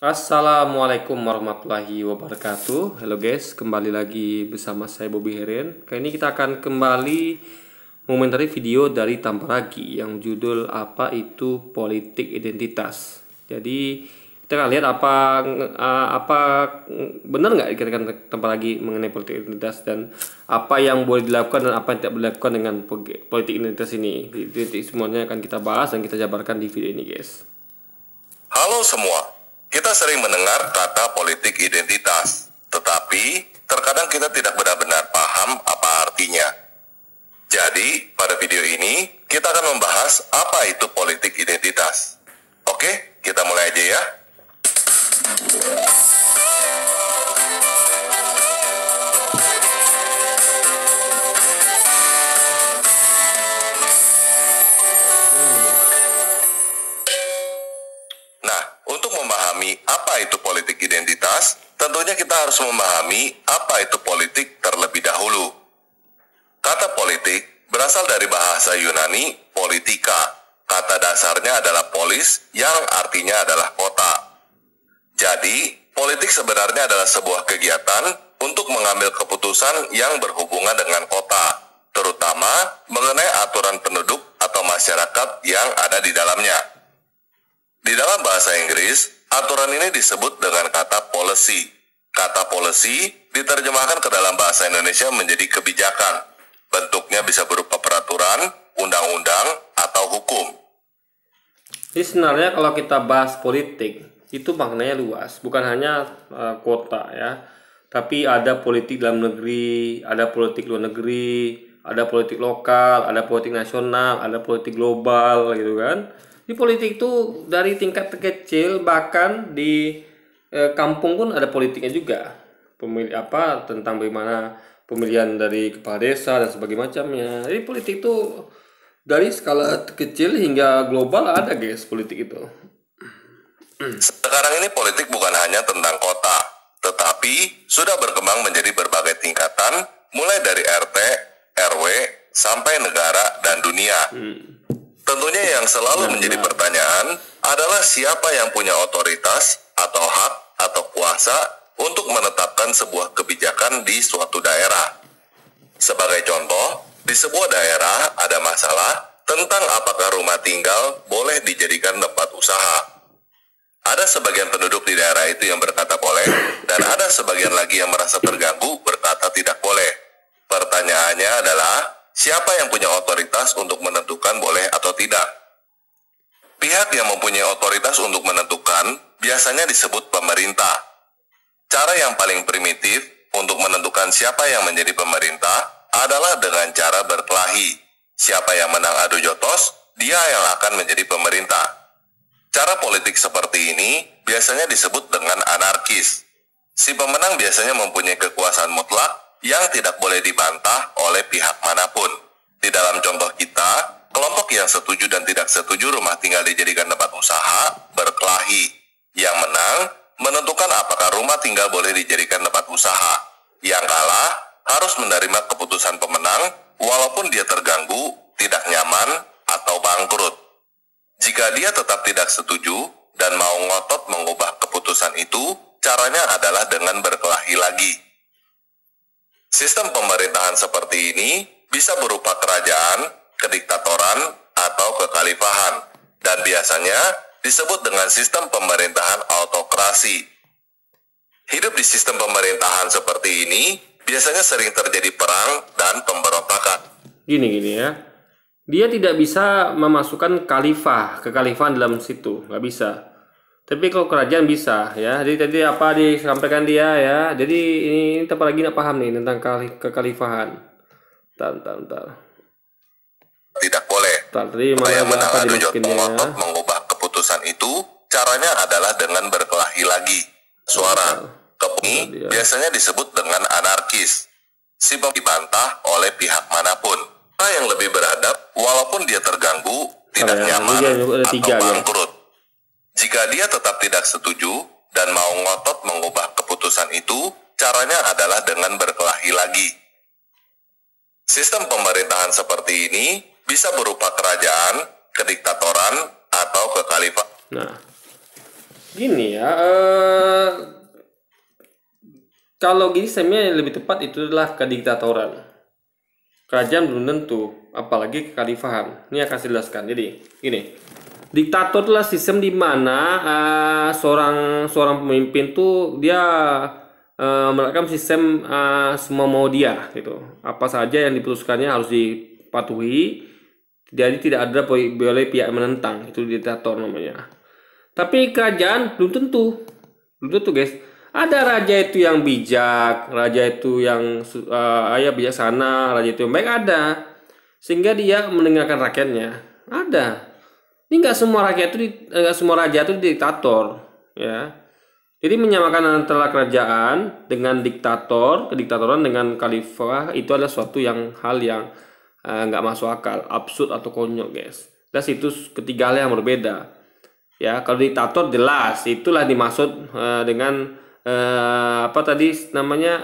Assalamualaikum warahmatullahi wabarakatuh. Halo guys, kembali lagi bersama saya Bobby Heren. Kali ini kita akan kembali mengomentari video dari Tamparagi yang judul apa itu politik identitas. Jadi kita akan lihat apa benar nggak dikatakan Tamparagi mengenai politik identitas dan apa yang boleh dilakukan dan apa yang tidak boleh dilakukan dengan politik identitas ini. Jadi semuanya akan kita bahas dan kita jabarkan di video ini guys. Halo semua, kita sering mendengar kata politik identitas, tetapi terkadang kita tidak benar-benar paham apa artinya. Jadi, pada video ini, kita akan membahas apa itu politik identitas. Oke, kita mulai aja ya. Nah, untuk memahami apa itu politik identitas, tentunya kita harus memahami apa itu politik terlebih dahulu. Kata politik berasal dari bahasa Yunani politika. Kata dasarnya adalah polis yang artinya adalah kota. Jadi, politik sebenarnya adalah sebuah kegiatan untuk mengambil keputusan yang berhubungan dengan kota, terutama mengenai aturan penduduk atau masyarakat yang ada di dalamnya. Di dalam bahasa Inggris, aturan ini disebut dengan kata policy. Kata policy diterjemahkan ke dalam bahasa Indonesia menjadi kebijakan. Bentuknya bisa berupa peraturan, undang-undang, atau hukum. Jadi sebenarnya kalau kita bahas politik itu maknanya luas, bukan hanya kota ya, tapi ada politik dalam negeri, ada politik luar negeri, ada politik lokal, ada politik nasional, ada politik global gitu kan. Di politik itu dari tingkat terkecil bahkan di kampung pun ada politiknya juga. Pemilih apa tentang bagaimana pemilihan dari kepala desa dan sebagainya macamnya. Jadi politik itu dari skala kecil hingga global ada guys politik itu. Sekarang ini politik bukan hanya tentang kota, tetapi sudah berkembang menjadi berbagai tingkatan, mulai dari RT, RW, sampai negara dan dunia. Tentunya yang selalu menjadi pertanyaan adalah siapa yang punya otoritas atau hak atau kuasa untuk menetapkan sebuah kebijakan di suatu daerah. Sebagai contoh, di sebuah daerah ada masalah tentang apakah rumah tinggal boleh dijadikan tempat usaha. Ada sebagian penduduk di daerah itu yang berkata boleh, dan ada sebagian lagi yang merasa terganggu berkata tidak boleh. Pertanyaannya adalah, siapa yang punya otoritas untuk menentukan boleh atau tidak? Pihak yang mempunyai otoritas untuk menentukan biasanya disebut pemerintah. Cara yang paling primitif untuk menentukan siapa yang menjadi pemerintah adalah dengan cara berkelahi. Siapa yang menang adu jotos, dia yang akan menjadi pemerintah. Cara politik seperti ini biasanya disebut dengan anarkis. Si pemenang biasanya mempunyai kekuasaan mutlak yang tidak boleh dibantah oleh pihak manapun. Di dalam contoh kita, kelompok yang setuju dan tidak setuju rumah tinggal dijadikan tempat usaha berkelahi. Yang menang menentukan apakah rumah tinggal boleh dijadikan tempat usaha. Yang kalah harus menerima keputusan pemenang walaupun dia terganggu, tidak nyaman, atau bangkrut. Jika dia tetap tidak setuju dan mau ngotot mengubah keputusan itu, caranya adalah dengan berkelahi lagi. Sistem pemerintahan seperti ini bisa berupa kerajaan, kediktatoran, atau kekhalifahan, dan biasanya disebut dengan sistem pemerintahan autokrasi. Hidup di sistem pemerintahan seperti ini biasanya sering terjadi perang dan pemberontakan. Gini ya, dia tidak bisa memasukkan kekhalifahan dalam situ, nggak bisa. Tapi kalau kerajaan bisa ya. Jadi tadi apa disampaikan dia ya. Jadi ini tempat lagi nggak paham nih tentang kekhalifahan. Bentar. Tidak boleh. Tadi Yang mana menang apa adu dimasukin ya. ngotot mengubah keputusan itu, caranya adalah dengan berkelahi lagi. Suara ini biasanya disebut dengan anarkis. Si dibantah oleh pihak manapun. Orang yang lebih beradab, walaupun dia terganggu, tidak nyaman, atau bangkrut. Jika dia tetap tidak setuju dan mau ngotot mengubah keputusan itu, caranya adalah dengan berkelahi lagi. Sistem pemerintahan seperti ini bisa berupa kerajaan, kediktatoran, atau kekhalifahan. Nah, Gini ya, kalau gini sebenarnya yang lebih tepat itu adalah kediktatoran. Kerajaan belum tentu, apalagi kekhalifahan. Ini akan saya jelaskan. Jadi, gini. Diktator adalah sistem di mana seorang pemimpin tuh dia menerapkan sistem semua mau dia gitu. Apa saja yang diputuskannya harus dipatuhi. Jadi tidak ada boleh pihak yang menentang. Itu diktator namanya. Tapi kerajaan belum tentu. Belum tentu, guys. Ada raja itu yang bijak, raja itu yang bijaksana, raja itu yang baik ada. Sehingga dia mendengarkan rakyatnya. Ada. Ini nggak semua rakyat itu nggak semua raja itu diktator, ya. Jadi menyamakan antara kerajaan dengan diktator, kediktatoran dengan khalifah itu adalah suatu hal yang nggak masuk akal, absurd atau konyol, guys. Dan itu ketiga hal yang berbeda. Ya, kalau diktator jelas itulah dimaksud dengan apa tadi namanya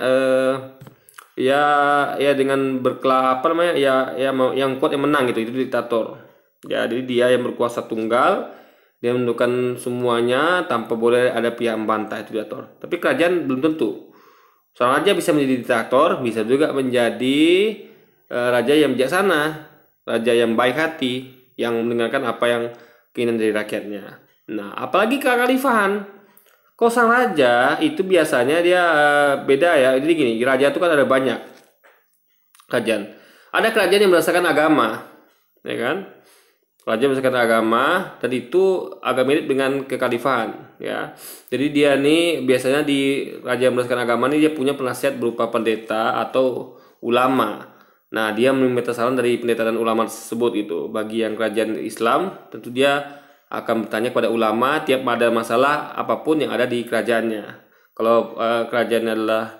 ya dengan yang kuat yang menang gitu, itu diktator. Ya, jadi dia yang berkuasa tunggal, dia menentukan semuanya tanpa boleh ada pihak membantah, itu diktator. Tapi kerajaan belum tentu. Seorang raja bisa menjadi diktator, bisa juga menjadi raja yang bijaksana, raja yang baik hati, yang mendengarkan apa yang keinginan dari rakyatnya. Nah, apalagi kekhalifahan. Kalau sang raja itu biasanya dia beda ya. Jadi gini, raja itu kan ada banyak kerajaan. Ada kerajaan yang berdasarkan agama, ya kan? Raja berdasarkan agama, dan itu agak mirip dengan kekhalifahan, ya. Jadi dia nih biasanya di raja yang berdasarkan agama nih dia punya penasihat berupa pendeta atau ulama. Nah, dia meminta saran dari pendeta dan ulama tersebut gitu. Bagi yang kerajaan Islam, tentu dia akan bertanya kepada ulama tiap ada masalah apapun yang ada di kerajaannya. Kalau kerajaannya adalah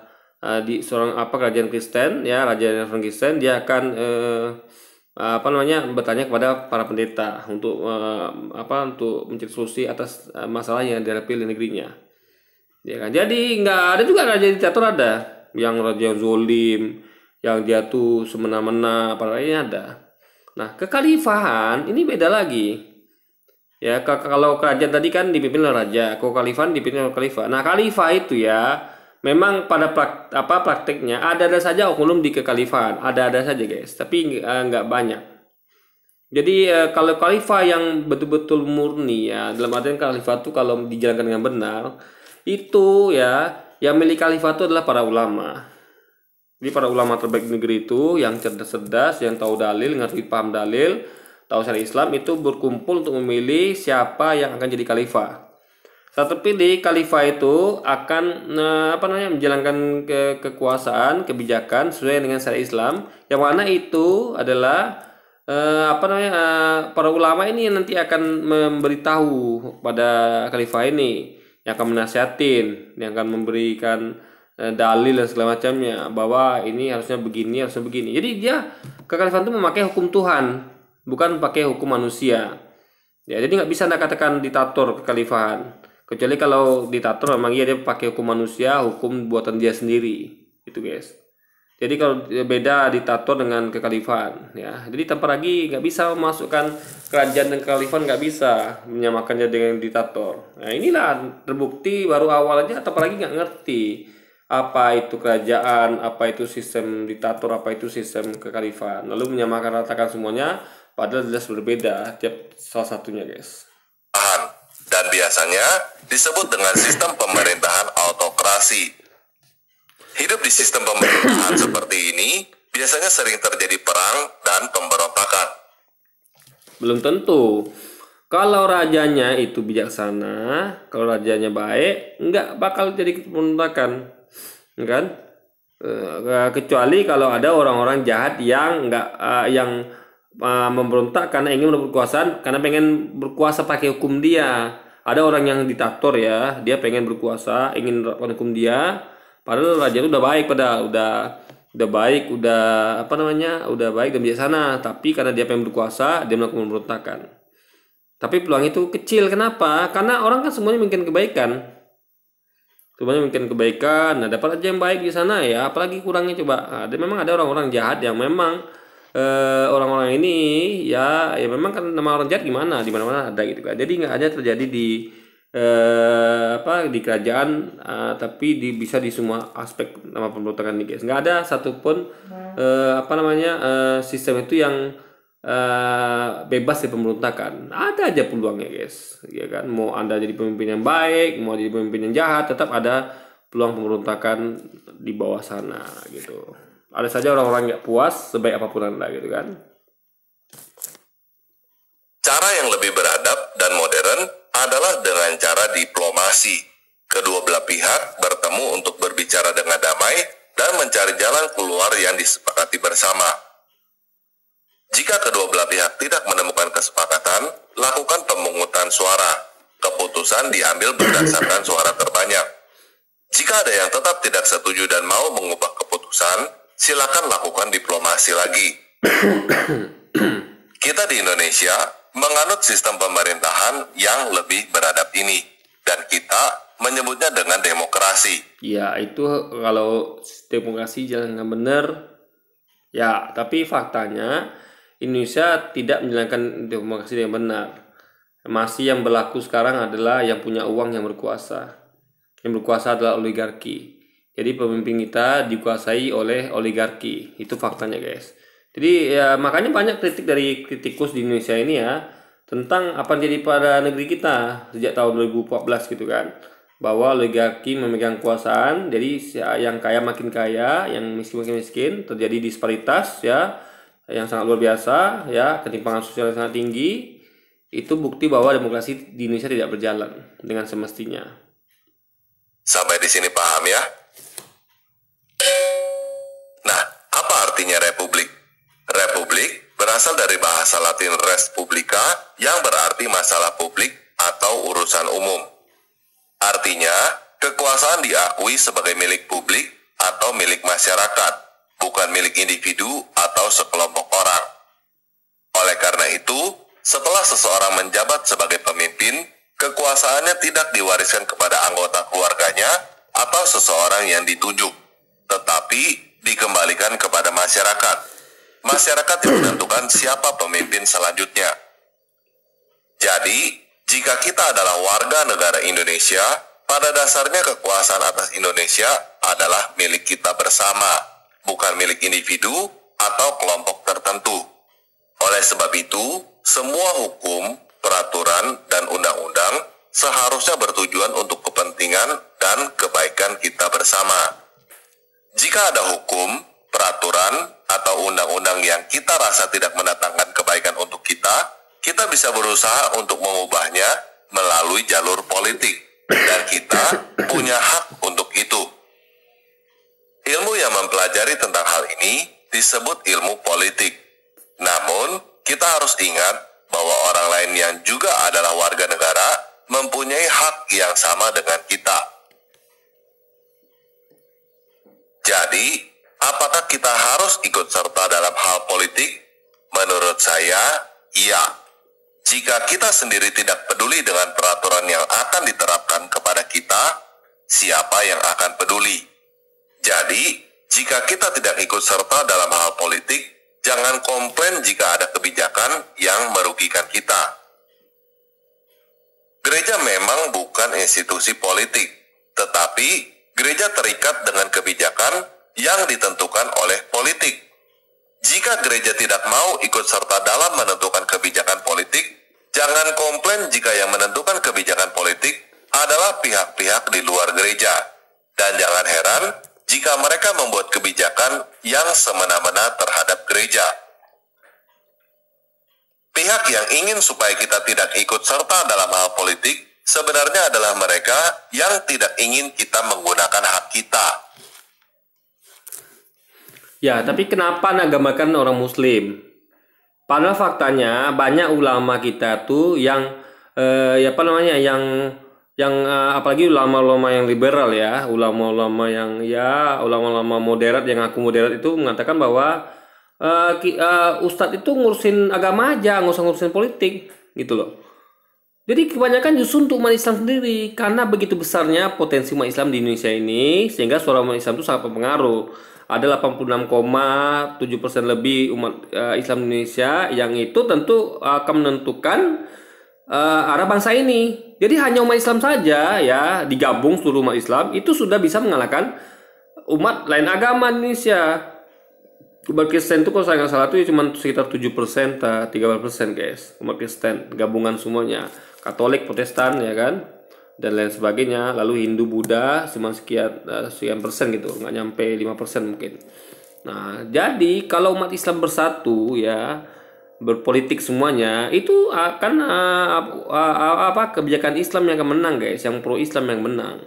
di kerajaan Kristen, ya, raja yang Kristen, dia akan bertanya kepada para pendeta untuk untuk mencari solusi atas masalah yang dihadapi di negerinya, ya kan. Jadi nggak ada juga raja diktator, ada yang raja yang zolim, yang dia tuh semena-mena, apa lainnya ada. Nah, kekhalifahan ini beda lagi, ya. Kalau kerajaan tadi kan dipimpin oleh raja, kalau kekhalifahan dipimpin oleh khalifah. Nah, khalifah itu ya memang pada prakteknya ada saja oknum di kekhalifahan, ada saja, guys, tapi nggak banyak. Jadi kalau khalifah yang betul-betul murni, ya, dalam artian khalifah itu kalau dijalankan dengan benar, itu ya yang milik khalifah itu adalah para ulama. Jadi para ulama terbaik negeri itu yang cerdas-cerdas, yang tahu dalil, ngerti paham dalil, tahu syariat Islam, itu berkumpul untuk memilih siapa yang akan jadi khalifah. Saat terpilih, khalifah itu akan menjalankan kekuasaan, kebijakan sesuai dengan syariat Islam, yang mana itu adalah para ulama ini yang nanti akan memberitahu pada khalifah ini, yang akan menasihatin, yang akan memberikan dalil dan segala macamnya bahwa ini harusnya begini, harusnya begini. Jadi dia kekhalifahan itu memakai hukum Tuhan, bukan pakai hukum manusia. Ya, jadi nggak bisa Anda katakan diktator kekhalifahan. Kecuali kalau diktator memang dia pakai hukum manusia, hukum buatan dia sendiri, itu, guys. Jadi kalau beda diktator dengan kekhalifahan, ya. Jadi tanpa lagi nggak bisa memasukkan kerajaan dan kekhalifahan, nggak bisa menyamakannya dengan diktator. Nah, inilah terbukti baru awal aja, apalagi nggak ngerti apa itu kerajaan, apa itu sistem diktator, apa itu sistem kekhalifahan. Lalu menyamakan ratakan semuanya, padahal jelas berbeda tiap salah satunya, guys. Dan biasanya disebut dengan sistem pemerintahan autokrasi. Hidup di sistem pemerintahan seperti ini biasanya sering terjadi perang dan pemberontakan. Belum tentu. Kalau rajanya itu bijaksana, kalau rajanya baik, nggak bakal jadi pemberontakan, kan? Kecuali kalau ada orang-orang jahat yang memberontak karena ingin berkuasa, karena pengen berkuasa pakai hukum dia. Ada orang yang diktator, ya, dia pengen berkuasa, ingin menerapkan hukum dia, padahal raja itu udah baik, udah baik dan bijaksana, tapi karena dia pengen berkuasa, dia melakukan pemberontakan. Tapi peluang itu kecil. Kenapa? Karena orang kan semuanya mungkin kebaikan. Nah, dapat aja yang baik di sana, ya, apalagi kurangnya coba. Memang ada orang-orang jahat yang memang orang-orang ini ya memang kan nama orang jahat gimana, di mana-mana ada gitu kan. Jadi nggak hanya terjadi di di kerajaan, tapi bisa di semua aspek nama pemberontakan nih guys. Nggak ada satupun sistem itu yang bebas dari pemberontakan. Ada aja peluangnya guys, ya kan. Mau Anda jadi pemimpin yang baik, mau jadi pemimpin yang jahat, tetap ada peluang pemberontakan di bawah sana gitu. Ada saja orang-orang nggak puas sebaik apapun Anda gitu kan. Cara yang lebih beradab dan modern adalah dengan cara diplomasi. Kedua belah pihak bertemu untuk berbicara dengan damai dan mencari jalan keluar yang disepakati bersama. Jika kedua belah pihak tidak menemukan kesepakatan, lakukan pemungutan suara. Keputusan diambil berdasarkan suara terbanyak. Jika ada yang tetap tidak setuju dan mau mengubah keputusan, silakan lakukan diplomasi lagi. Kita di Indonesia menganut sistem pemerintahan yang lebih beradab ini, dan kita menyebutnya dengan demokrasi. Ya, itu kalau demokrasi jalan yang benar, ya, tapi faktanya Indonesia tidak menjalankan demokrasi yang benar. Masih yang berlaku sekarang adalah yang punya uang yang berkuasa. Yang berkuasa adalah oligarki. Jadi pemimpin kita dikuasai oleh oligarki. Itu faktanya guys. Jadi ya makanya banyak kritik dari kritikus di Indonesia ini ya tentang apa yang jadi pada negeri kita sejak tahun 2014 gitu kan, bahwa oligarki memegang kekuasaan. Jadi yang kaya makin kaya, yang miskin makin miskin, terjadi disparitas ya yang sangat luar biasa ya, ketimpangan sosial yang sangat tinggi. Itu bukti bahwa demokrasi di Indonesia tidak berjalan dengan semestinya. Sampai di sini paham ya? Nah, apa artinya republik? Republik berasal dari bahasa Latin res publica yang berarti masalah publik atau urusan umum. Artinya, kekuasaan diakui sebagai milik publik atau milik masyarakat, bukan milik individu atau sekelompok orang. Oleh karena itu, setelah seseorang menjabat sebagai pemimpin, kekuasaannya tidak diwariskan kepada anggota keluarganya atau seseorang yang ditunjuk, tetapi dikembalikan kepada masyarakat. Masyarakat yang menentukan siapa pemimpin selanjutnya. Jadi, jika kita adalah warga negara Indonesia, pada dasarnya kekuasaan atas Indonesia adalah milik kita bersama, bukan milik individu atau kelompok tertentu. Oleh sebab itu, semua hukum, peraturan, dan undang-undang seharusnya bertujuan untuk kepentingan dan kebaikan kita bersama. Jika ada hukum, peraturan, atau undang-undang yang kita rasa tidak mendatangkan kebaikan untuk kita bisa berusaha untuk mengubahnya melalui jalur politik, dan kita punya hak untuk itu. Ilmu yang mempelajari tentang hal ini disebut ilmu politik. Namun, kita harus ingat bahwa orang lain yang juga adalah warga negara mempunyai hak yang sama dengan kita. Jadi, apakah kita harus ikut serta dalam hal politik? Menurut saya, iya. Jika kita sendiri tidak peduli dengan peraturan yang akan diterapkan kepada kita, siapa yang akan peduli? Jadi, jika kita tidak ikut serta dalam hal politik, jangan komplain jika ada kebijakan yang merugikan kita. Gereja memang bukan institusi politik, tetapi gereja terikat dengan kebijakan yang ditentukan oleh politik. Jika gereja tidak mau ikut serta dalam menentukan kebijakan politik, jangan komplain jika yang menentukan kebijakan politik adalah pihak-pihak di luar gereja. Dan jangan heran jika mereka membuat kebijakan yang semena-mena terhadap gereja. Pihak yang ingin supaya kita tidak ikut serta dalam hal politik sebenarnya adalah mereka yang tidak ingin kita menggunakan hak kita. Ya, tapi kenapa nagamakan orang Muslim? Padahal faktanya banyak ulama kita tuh yang apalagi ulama-ulama yang liberal ya, ulama-ulama yang ulama-ulama moderat yang aku moderat itu mengatakan bahwa ustadz itu ngurusin agama aja, nggak usah ngurusin politik gitu loh. Jadi kebanyakan justru untuk umat Islam sendiri, karena begitu besarnya potensi umat Islam di Indonesia ini, sehingga suara umat Islam itu sangat berpengaruh. Ada 86,7% lebih umat Islam Indonesia, yang itu tentu akan menentukan arah bangsa ini. Jadi hanya umat Islam saja ya digabung seluruh umat Islam itu sudah bisa mengalahkan umat lain agama di Indonesia. Umat Kristen itu kalau saya nggak salah itu cuma sekitar 7%, 13% guys. Umat Kristen gabungan semuanya. Katolik, Protestan ya kan, dan lain sebagainya. Lalu Hindu, Buddha cuma sekian persen gitu, nggak nyampe 5% mungkin. Nah, jadi kalau umat Islam bersatu ya berpolitik semuanya itu akan kebijakan Islam yang akan menang guys, yang pro Islam yang menang.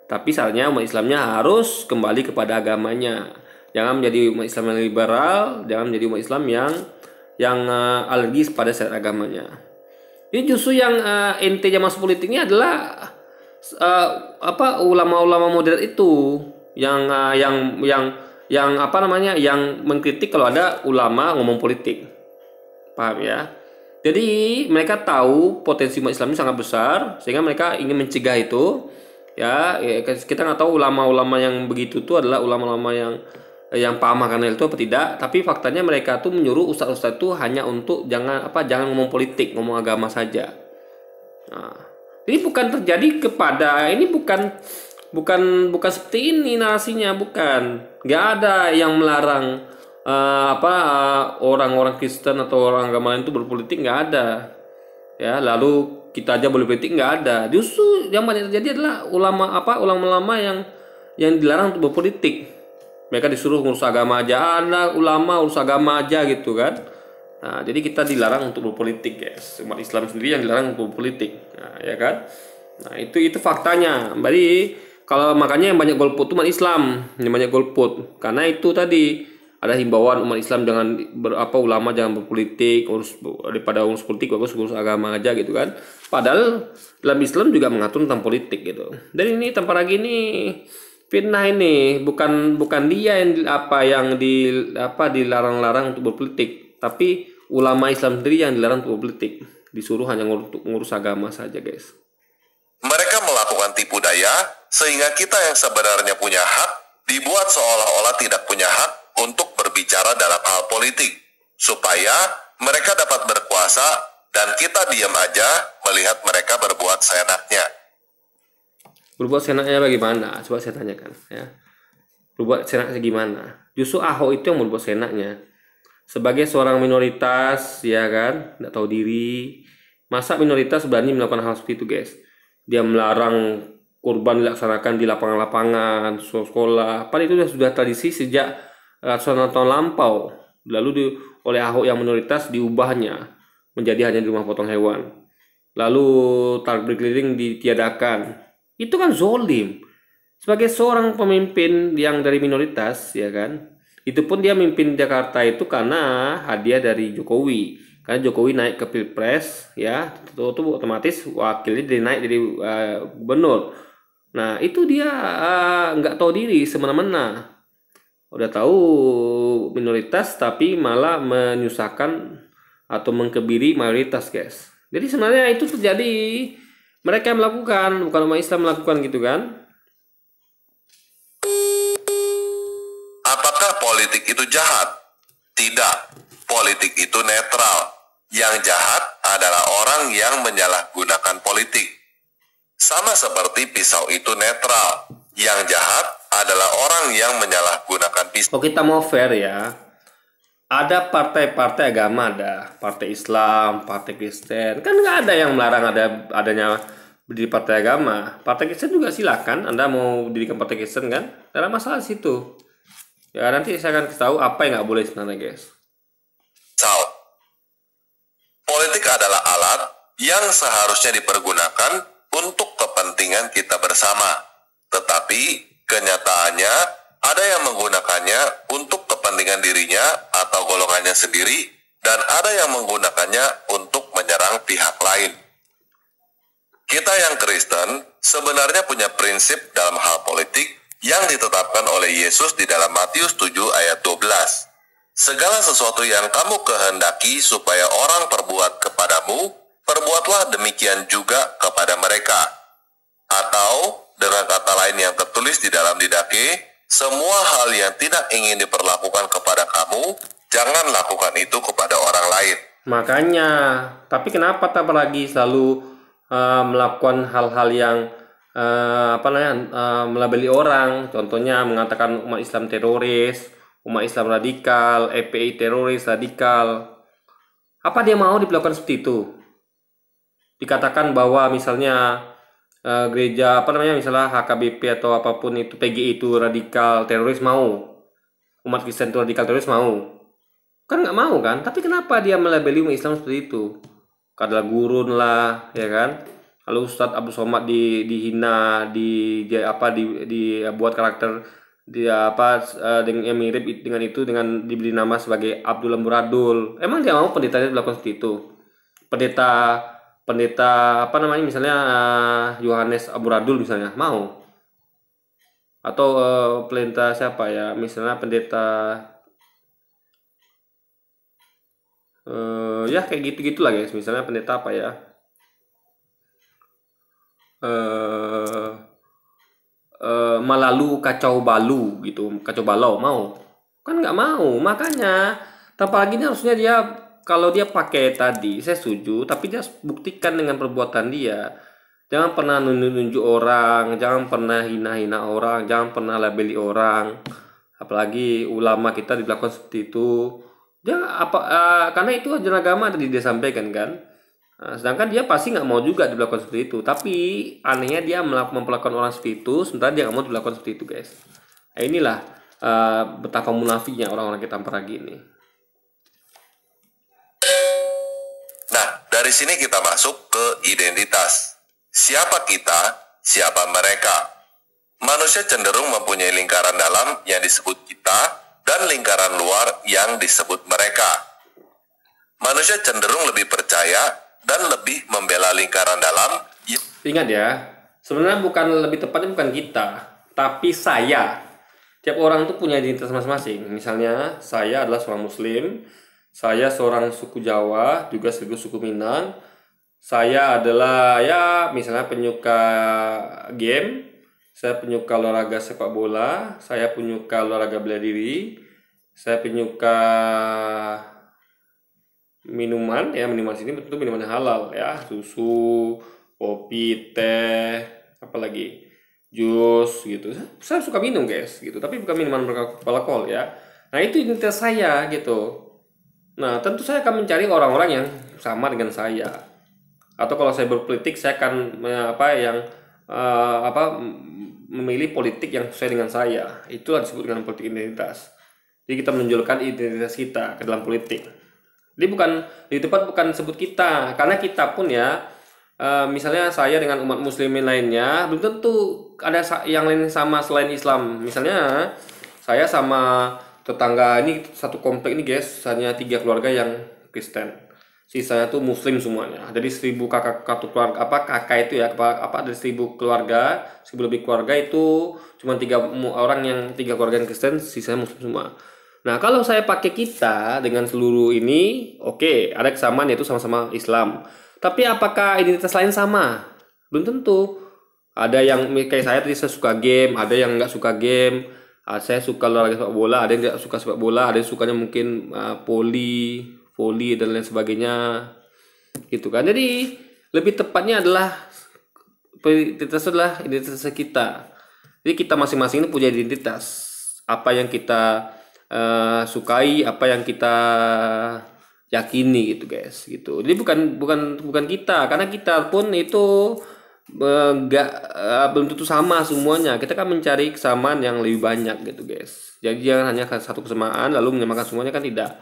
Tapi syaratnya umat Islamnya harus kembali kepada agamanya. Jangan menjadi umat Islam yang liberal, jangan menjadi umat Islam yang alergis pada syariat agamanya. Ini justru yang ente masuk politiknya adalah ulama-ulama modern itu yang mengkritik kalau ada ulama ngomong politik. Paham ya? Jadi mereka tahu potensi umat Islam ini sangat besar sehingga mereka ingin mencegah itu. Ya, kita nggak tahu ulama-ulama yang begitu itu adalah ulama-ulama yang paham akan itu apa tidak, tapi faktanya mereka tuh menyuruh ustadz-ustadz itu hanya untuk jangan ngomong politik, ngomong agama saja. Nah, ini bukan terjadi bukan seperti ini narasinya, bukan. Nggak ada yang melarang orang-orang Kristen atau orang agama lain itu berpolitik, nggak ada. Ya, lalu kita aja boleh politik, nggak ada. Justru yang banyak terjadi adalah ulama-ulama yang dilarang untuk berpolitik. Mereka disuruh ngurus agama aja, ulama urus agama aja gitu kan. Nah, jadi kita dilarang untuk berpolitik guys. Umat Islam sendiri yang dilarang untuk berpolitik. Nah, ya kan? Nah, itu faktanya. Jadi kalau makanya yang banyak golput itu umat Islam, yang banyak golput. Karena itu tadi ada himbauan umat Islam jangan ulama jangan berpolitik, daripada urus politik bagus urus agama aja gitu kan. Padahal dalam Islam juga mengatur tentang politik gitu. Dan ini tanpa lagi ini fitnah ini bukan dia yang dilarang-larang untuk berpolitik, tapi ulama Islam sendiri yang dilarang untuk berpolitik, disuruh hanya ngurus agama saja guys. Mereka melakukan tipu daya sehingga kita yang sebenarnya punya hak dibuat seolah-olah tidak punya hak untuk berbicara dalam hal politik, supaya mereka dapat berkuasa dan kita diam aja melihat mereka berbuat seenaknya. Berbuat seenaknya bagaimana? Coba saya tanyakan ya. Berbuat seenaknya gimana? Justru Ahok itu yang berbuat seenaknya. Sebagai seorang minoritas ya kan, tidak tahu diri. Masa minoritas berani melakukan hal seperti itu guys? Dia melarang kurban dilaksanakan di lapangan-lapangan, sekolah. Padahal itu sudah tradisi sejak ratusan tahun lampau. Lalu oleh Ahok yang minoritas diubahnya menjadi hanya di rumah potong hewan. Lalu takbir keliling ditiadakan. Itu kan zolim. Sebagai seorang pemimpin yang dari minoritas ya kan, itu pun dia mimpin Jakarta itu karena hadiah dari Jokowi. Karena Jokowi naik ke Pilpres ya, itu otomatis wakilnya naik jadi gubernur. Nah itu dia nggak tahu diri semena-mena. Udah tahu minoritas tapi malah menyusahkan atau mengkebiri mayoritas guys. Jadi sebenarnya itu terjadi, mereka yang melakukan, bukan umat Islam melakukan gitu kan. Apakah politik itu jahat? Tidak. Politik itu netral. Yang jahat adalah orang yang menyalahgunakan politik. Sama seperti pisau itu netral. Yang jahat adalah orang yang menyalahgunakan pisau. Kalau kita mau fair ya, ada partai-partai agama, ada partai Islam, partai Kristen. Kan nggak ada yang melarang adanya berdiri partai agama. Partai Kristen juga silakan, Anda mau dirikan partai Kristen kan? Tidak ada masalah di situ. Ya nanti saya akan kasih tahu apa yang nggak boleh sebenarnya guys. Politik adalah alat yang seharusnya dipergunakan untuk kepentingan kita bersama. Tetapi kenyataannya ada yang menggunakannya untuk kepentingan dirinya atau golongannya sendiri, dan ada yang menggunakannya untuk menyerang pihak lain. Kita yang Kristen sebenarnya punya prinsip dalam hal politik yang ditetapkan oleh Yesus di dalam Matius 7 ayat 12. Segala sesuatu yang kamu kehendaki supaya orang perbuat kepadamu, perbuatlah demikian juga kepada mereka. Atau dengan kata lain yang tertulis di dalam Didake, semua hal yang tidak ingin diperlakukan kepada kamu, jangan lakukan itu kepada orang lain. Makanya, tapi kenapa tak lagi selalu melakukan hal-hal yang melabeli orang, contohnya mengatakan umat Islam teroris, umat Islam radikal, FPI teroris radikal. Apa dia mau dilakukan seperti itu? Dikatakan bahwa misalnya gereja misalnya HKBP atau apapun itu, PGI itu radikal teroris, mau umat Kristen itu radikal teroris, mau kan? Nggak mau kan? Tapi kenapa dia melabeli umat Islam seperti itu? Kadal gurun lah, ya kan? Lalu Ustadz Abdul Somad dihina, buat karakter dia dengan yang mirip dengan itu, dengan diberi nama sebagai Abdul Amburadul. Emang dia mau pendetanya dilakukan seperti itu? Pendeta misalnya Yohanes Amburadul misalnya, mau? Atau pendeta siapa ya? Misalnya pendeta ya kayak gitu-gitu lah guys. Misalnya pendeta apa ya? Malalu kacau balu gitu, kacau balau, mau? Kan nggak mau. Makanya tanpa lagi ini harusnya dia, kalau dia pakai tadi saya setuju, tapi dia harus buktikan dengan perbuatan dia. Jangan pernah nunjuk orang, jangan pernah hina-hina orang, jangan pernah labeli orang, apalagi ulama kita dilakukan seperti itu. Dia karena itu ajaran agama tadi dia sampaikan kan. Sedangkan dia pasti nggak mau juga dilakukan seperti itu, tapi anehnya dia memperlakukan orang seperti itu, sementara dia nggak mau dilakukan seperti itu guys. Nah, inilah betapa munafiknya orang-orang kita pagi ini. Nah, dari sini kita masuk ke identitas. Siapa kita, siapa mereka? Manusia cenderung mempunyai lingkaran dalam yang disebut kita dan lingkaran luar yang disebut mereka. Manusia cenderung lebih percaya dan lebih membela lingkaran dalam. Ingat ya, sebenarnya lebih tepatnya bukan kita, tapi saya. Tiap orang tuh punya identitas masing-masing. Misalnya saya adalah seorang Muslim, saya seorang suku Jawa, juga suku Minang. Saya adalah misalnya penyuka game, saya penyuka olahraga sepak bola, saya penyuka olahraga bela diri, saya penyuka minuman sini tentu minuman yang halal ya, susu, kopi, teh, apalagi jus gitu. Saya suka minum guys gitu, tapi bukan minuman beralkohol ya. Nah, itu identitas saya gitu. Nah, tentu saya akan mencari orang-orang yang sama dengan saya. Atau kalau saya berpolitik, saya akan memilih politik yang sesuai dengan saya. Itulah disebut dengan politik identitas. Jadi kita menunjukkan identitas kita ke dalam politik. Jadi bukan sebut kita, karena kita pun ya, misalnya saya dengan umat muslimin lainnya belum tentu ada yang lain sama selain Islam. Misalnya saya sama tetangga ini satu komplek ini guys, hanya 3 keluarga yang Kristen, sisanya tuh Muslim semuanya. Jadi 1000 kakak itu ya, dari 1000 keluarga, 1000 lebih keluarga itu cuma 3 orang yang 3 keluarga yang Kristen, sisanya Muslim semua. Nah, kalau saya pakai kita dengan seluruh ini, oke, ada kesamaan yaitu sama-sama Islam. Tapi apakah identitas lain sama? Belum tentu. Ada yang kayak saya tadi, saya suka game, ada yang nggak suka game. Saya suka olahraga sepak bola, ada yang nggak suka sepak bola, ada yang sukanya mungkin voli dan lain sebagainya, gitu kan. Jadi lebih tepatnya adalah identitas kita. Jadi kita masing-masing ini punya identitas. Apa yang kita sukai, apa yang kita yakini gitu guys, gitu. Jadi bukan kita, karena kita pun itu belum tentu sama semuanya. Kita kan mencari kesamaan yang lebih banyak gitu guys. Jadi jangan hanya satu kesamaan lalu menyamakan semuanya, kan tidak.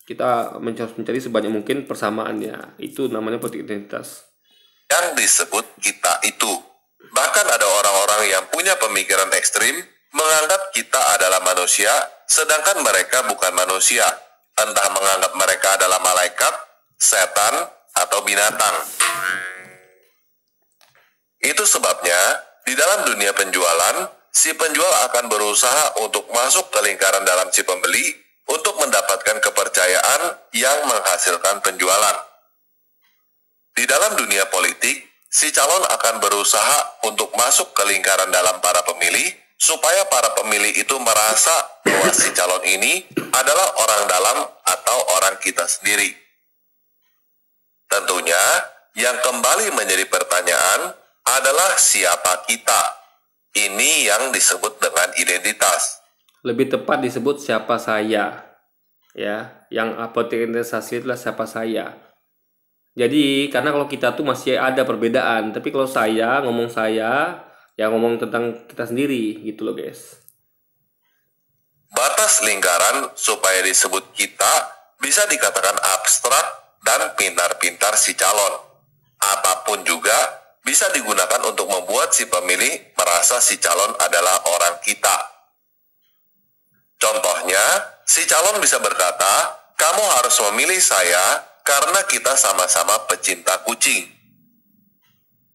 Kita mencari sebanyak mungkin persamaannya. Itu namanya politik identitas. Yang disebut kita itu. Bahkan ada orang-orang yang punya pemikiran ekstrim menganggap kita adalah manusia, sedangkan mereka bukan manusia. Entah menganggap mereka adalah malaikat, setan, atau binatang. Itu sebabnya, di dalam dunia penjualan, si penjual akan berusaha untuk masuk ke lingkaran dalam si pembeli untuk mendapatkan kepercayaan yang menghasilkan penjualan. Di dalam dunia politik, si calon akan berusaha untuk masuk ke lingkaran dalam para pemilih, supaya para pemilih itu merasa bahwa si calon ini adalah orang dalam atau orang kita sendiri. Tentunya, yang kembali menjadi pertanyaan adalah siapa kita. Ini yang disebut dengan identitas. Lebih tepat disebut siapa saya. Ya, yang apoteknisasi adalah siapa saya. Jadi, karena kalau kita tuh masih ada perbedaan, tapi kalau saya ngomong saya, ya ngomong tentang kita sendiri gitu loh, guys. Batas lingkaran supaya disebut kita bisa dikatakan abstrak dan pintar-pintar si calon. Apapun juga bisa digunakan untuk membuat si pemilih merasa si calon adalah orang kita. Contohnya, si calon bisa berkata, "Kamu harus memilih saya karena kita sama-sama pecinta kucing."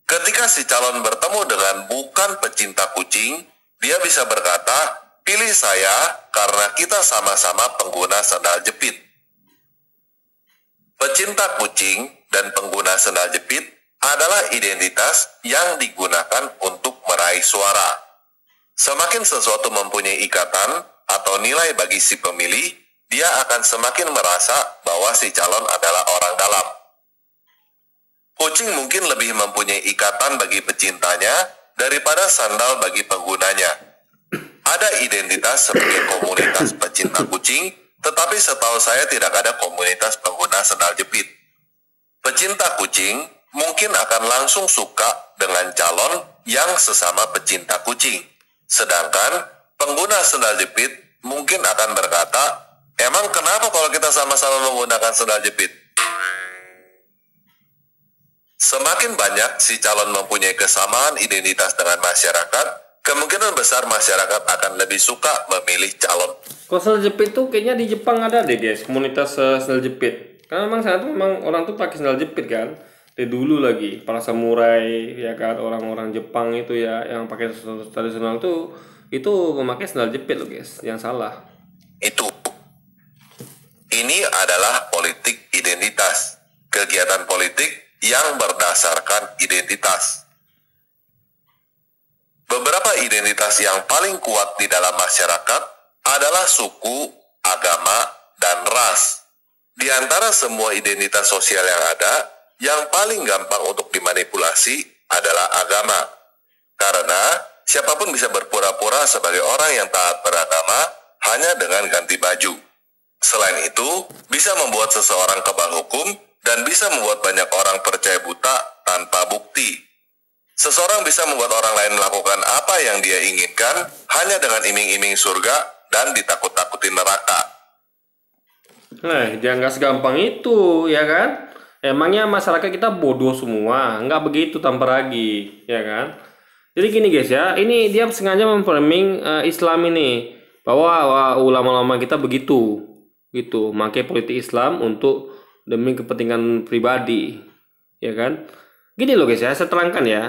Ketika si calon bertemu dengan bukan pecinta kucing, dia bisa berkata, "Pilih saya karena kita sama-sama pengguna sandal jepit." Pecinta kucing dan pengguna sandal jepit adalah identitas yang digunakan untuk meraih suara. Semakin sesuatu mempunyai ikatan atau nilai bagi si pemilih, dia akan semakin merasa bahwa si calon adalah orang dalam. Kucing mungkin lebih mempunyai ikatan bagi pecintanya daripada sandal bagi penggunanya. Ada identitas sebagai komunitas pecinta kucing, tetapi setahu saya tidak ada komunitas pengguna sandal jepit. Pecinta kucing mungkin akan langsung suka dengan calon yang sesama pecinta kucing. Sedangkan pengguna sandal jepit mungkin akan berkata, "Emang kenapa kalau kita sama-sama menggunakan sandal jepit?" Semakin banyak si calon mempunyai kesamaan identitas dengan masyarakat, kemungkinan besar masyarakat akan lebih suka memilih calon. Kalau sandal jepit tuh kayaknya di Jepang ada deh, guys, komunitas sandal jepit. Karena memang saat itu memang orang tuh pakai sandal jepit kan. Dari dulu lagi, para samurai ya kan, orang-orang Jepang itu ya yang pakai tradisional tuh itu memakai sandal jepit loh, guys. Yang salah. Ini adalah politik identitas. Kegiatan politik yang berdasarkan identitas. Beberapa identitas yang paling kuat di dalam masyarakat adalah suku, agama, dan ras. Di antara semua identitas sosial yang ada, yang paling gampang untuk dimanipulasi adalah agama. Karena siapapun bisa berpura-pura sebagai orang yang taat beragama hanya dengan ganti baju. Selain itu, bisa membuat seseorang kebal hukum dan bisa membuat banyak orang percaya buta tanpa bukti. Seseorang bisa membuat orang lain melakukan apa yang dia inginkan hanya dengan iming-iming surga dan ditakut-takuti neraka. Jangan nggak segampang itu, ya kan? Emangnya masyarakat kita bodoh semua? Nggak begitu tanpa ragi, ya kan? Jadi gini guys ya, ini dia sengaja memframing Islam ini bahwa ulama-ulama kita begitu, gitu, pakai politik Islam untuk demi kepentingan pribadi, ya kan? Gini loh guys ya, saya terangkan ya.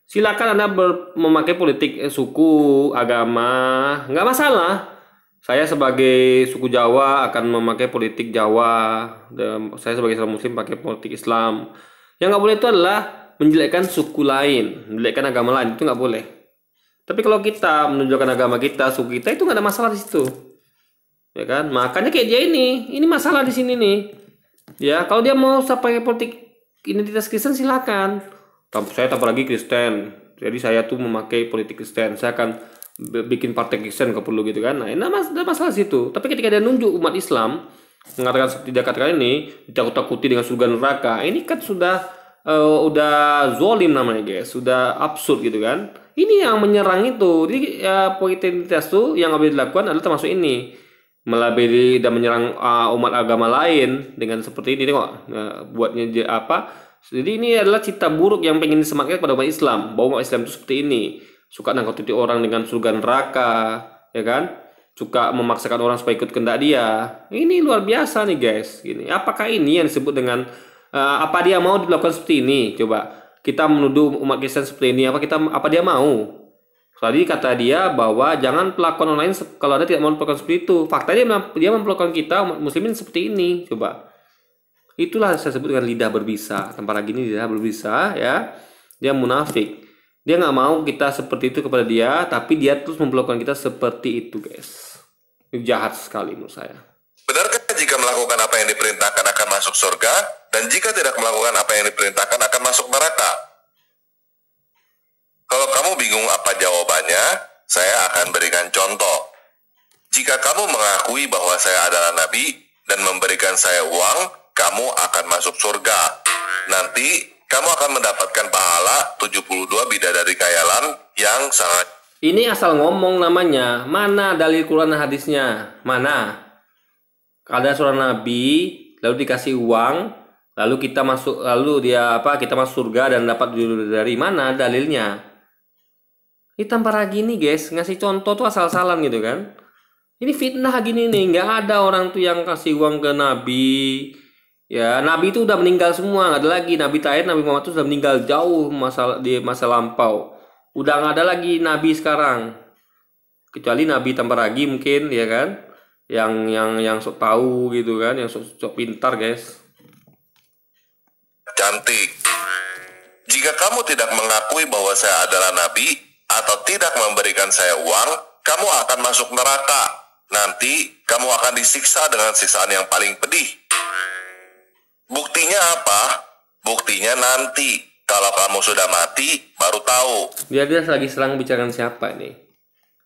Silakan Anda memakai politik suku, agama, nggak masalah. Saya sebagai suku Jawa akan memakai politik Jawa, dan saya sebagai Islam Muslim pakai politik Islam. Yang nggak boleh itu adalah menjelekkan suku lain, menjelekkan agama lain, itu nggak boleh. Tapi kalau kita menunjukkan agama kita, suku kita, itu nggak ada masalah di situ, ya kan? Makanya kayak dia ini masalah di sini nih. Ya, kalau dia mau pakai politik identitas Kristen silakan. Saya tak lagi Kristen, jadi saya tuh memakai politik Kristen. Saya akan bikin partai Kristen kalau perlu gitu kan. Nah, ini ada masalah situ. Tapi ketika dia nunjuk umat Islam mengatakan seperti dia katakan ini, ditakut-takuti dengan surga neraka, ini kan sudah zolim namanya guys, sudah absurd gitu kan. Ini yang menyerang itu. Jadi politik identitas tuh yang boleh dilakukan adalah termasuk ini, melabeli dan menyerang umat agama lain dengan seperti ini. Tengok buatnya apa. Jadi ini adalah cita buruk yang pengen disematkan kepada umat Islam, bahwa umat Islam itu seperti ini, suka nangkuti orang dengan surga neraka, ya kan, suka memaksakan orang supaya ikut kehendak dia. Ini luar biasa nih guys. Gini, apakah ini yang disebut dengan apa dia mau dilakukan seperti ini? Coba kita menuduh umat Kristen seperti ini, apa dia mau? Tadi kata dia bahwa jangan pelakukan orang lain kalau Anda tidak mau melakukan seperti itu. Faktanya dia memperlakukan kita umat muslimin seperti ini. Coba. Itulah saya sebut dengan lidah berbisa. Tanpa lagi ini lidah berbisa, ya. Dia munafik. Dia nggak mau kita seperti itu kepada dia, tapi dia terus memperlakukan kita seperti itu, guys. Ini jahat sekali menurut saya. Benarkah jika melakukan apa yang diperintahkan akan masuk surga dan jika tidak melakukan apa yang diperintahkan akan masuk neraka. Kalau kamu bingung apa jawabannya, saya akan berikan contoh. Jika kamu mengakui bahwa saya adalah nabi dan memberikan saya uang, kamu akan masuk surga. Nanti kamu akan mendapatkan pahala 72 bidadari khayalan yang sangat. Ini asal ngomong namanya. Mana dalil Quran dan hadisnya? Mana? Ada seorang nabi lalu dikasih uang, lalu kita masuk, lalu kita masuk surga dan dapat dari mana dalilnya? Ini tampar lagi nih guys, ngasih contoh tuh asal-asalan gitu kan. Ini fitnah gini nih, nggak ada orang tuh yang kasih uang ke nabi. Ya, nabi itu udah meninggal semua, nggak ada lagi. Nabi terakhir, Nabi Muhammad itu sudah meninggal jauh di masa lampau. Udah nggak ada lagi nabi sekarang. Kecuali nabi tampar lagi mungkin, ya kan? Yang sok tahu gitu kan, yang sok pintar guys. Cantik. Jika kamu tidak mengakui bahwa saya adalah nabi atau tidak memberikan saya uang, kamu akan masuk neraka. Nanti kamu akan disiksa dengan siksaan yang paling pedih. Buktinya apa? Buktinya nanti. Kalau kamu sudah mati, baru tahu. Dia lagi serang bicarakan siapa nih?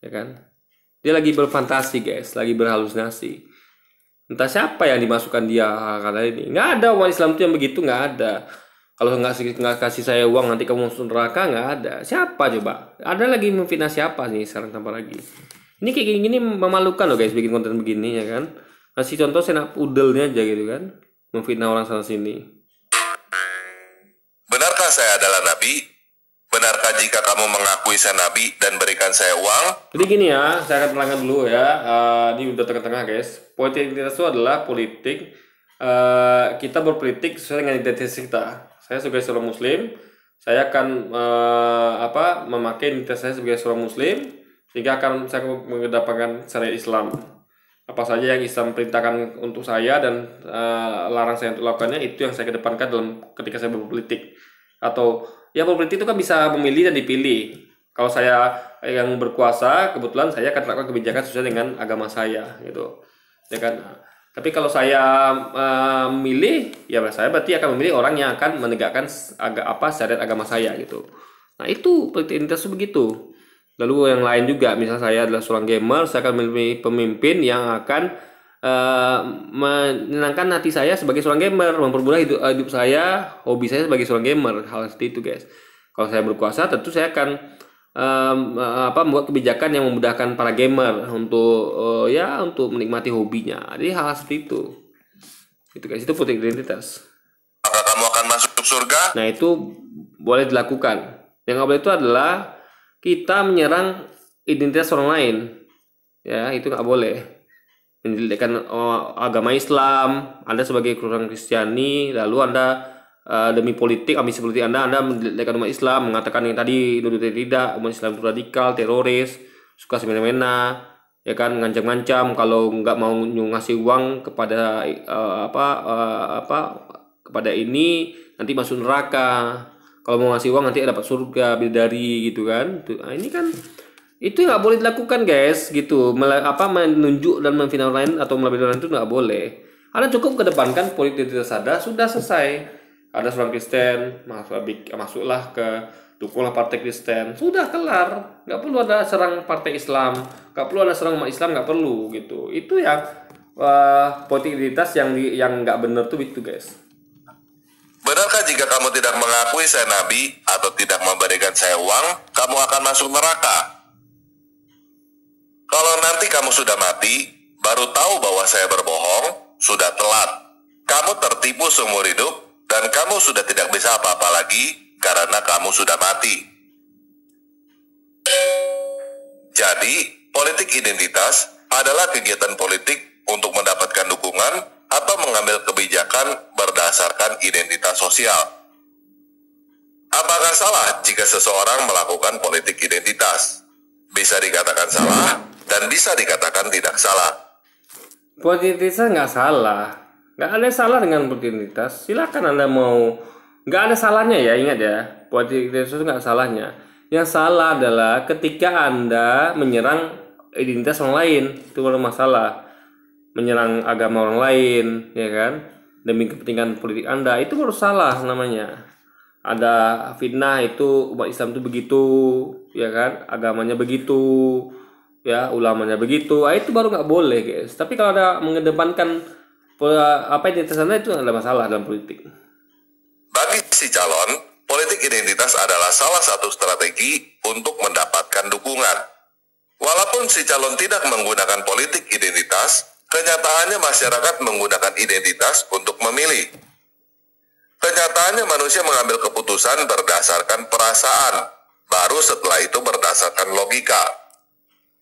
Ya kan? Dia lagi berfantasi guys, lagi berhalusinasi. Entah siapa yang dimasukkan dia kata ini. Nggak ada umat Islam itu yang begitu, nggak ada. Kalau nggak kasih saya uang nanti kamu masuk neraka, nggak ada. Siapa coba? Ada lagi memfitnah siapa nih sekarang tambah lagi? Ini kayak gini memalukan loh guys, bikin konten begini ya kan? Kasih contoh senap udelnya aja gitu kan, memfitnah orang sana sini. Benarkah saya adalah nabi? Benarkah jika kamu mengakui saya nabi dan berikan saya uang? Jadi gini ya, saya akan terangkan dulu ya. Ini udah tengah-tengah guys. Politik identitas itu adalah politik. Kita berpolitik sesuai dengan identitas kita. Saya sebagai seorang muslim, saya akan memakai identitas saya sebagai seorang muslim, sehingga akan saya mengedepankan syariat Islam. Apa saja yang Islam perintahkan untuk saya dan larang saya untuk lakukannya, itu yang saya kedepankan ketika saya berpolitik. Atau ya berpolitik itu kan bisa memilih dan dipilih. Kalau saya yang berkuasa, kebetulan saya akan melakukan kebijakan sesuai dengan agama saya gitu, ya kan. Tapi kalau saya memilih, ya saya berarti akan memilih orang yang akan menegakkan syariat agama saya gitu. Nah itu politik identitas itu begitu. Lalu yang lain juga, misalnya saya adalah seorang gamer, saya akan memilih pemimpin yang akan menyenangkan hati saya sebagai seorang gamer, mempermudah hidup saya, hobi saya sebagai seorang gamer, hal seperti itu guys. Kalau saya berkuasa, tentu saya akan membuat kebijakan yang memudahkan para gamer untuk untuk menikmati hobinya. Jadi hal seperti itu. Itu guys, itu politik identitas. Maka kamu akan masuk surga? Nah, itu boleh dilakukan. Yang nggak boleh itu adalah kita menyerang identitas orang lain. Ya, itu nggak boleh. Menjelekkan agama Islam, Anda sebagai orang Kristiani, lalu Anda demi politik, ambisi politik Anda menjelekkan umat Islam, mengatakan yang tadi tidak, umat Islam itu radikal, teroris, suka semena-mena, ya kan, ngancam-ngancam kalau nggak mau ngasih uang kepada kepada ini nanti masuk neraka, kalau mau ngasih uang nanti dapat surga bidadari gitu kan. Nah, ini kan itu nggak boleh dilakukan guys gitu, menunjuk dan memfitnah lain atau melabeli lain itu nggak boleh. Anda cukup kedepankan politik identitas Anda, sudah selesai. Ada seorang Kristen, masuklah ke dukunglah partai Kristen, sudah kelar. Nggak perlu ada serang partai Islam, nggak perlu ada serang umat Islam, nggak perlu gitu. Itu yang politik identitas yang nggak benar tuh itu guys. Benarkah jika kamu tidak mengakui saya nabi atau tidak memberikan saya uang, kamu akan masuk neraka? Kalau nanti kamu sudah mati, baru tahu bahwa saya berbohong, sudah telat. Kamu tertipu seumur hidup, dan kamu sudah tidak bisa apa-apa lagi karena kamu sudah mati. Jadi, politik identitas adalah kegiatan politik untuk mendapatkan dukungan atau mengambil kebijakan berdasarkan identitas sosial. Apakah salah jika seseorang melakukan politik identitas? Bisa dikatakan salah dan bisa dikatakan tidak salah. Politik identitas nggak salah. Nggak ada salah dengan politik identitas. Silakan Anda mau, nggak ada salahnya ya, ingat ya, politik identitas itu nggak salahnya. Yang salah adalah ketika Anda menyerang identitas orang lain, itu baru masalah. Menyerang agama orang lain, ya kan? demi kepentingan politik Anda, itu baru salah namanya. Ada fitnah, itu umat Islam itu begitu, ya kan, agamanya begitu, ya ulamanya begitu, itu baru nggak boleh guys. Tapi kalau ada mengedepankan apa identitas Anda, itu nggak ada masalah dalam politik. Bagi si calon, politik identitas adalah salah satu strategi untuk mendapatkan dukungan. Walaupun si calon tidak menggunakan politik identitas, kenyataannya masyarakat menggunakan identitas untuk memilih. Kenyataannya manusia mengambil keputusan berdasarkan perasaan, baru setelah itu berdasarkan logika.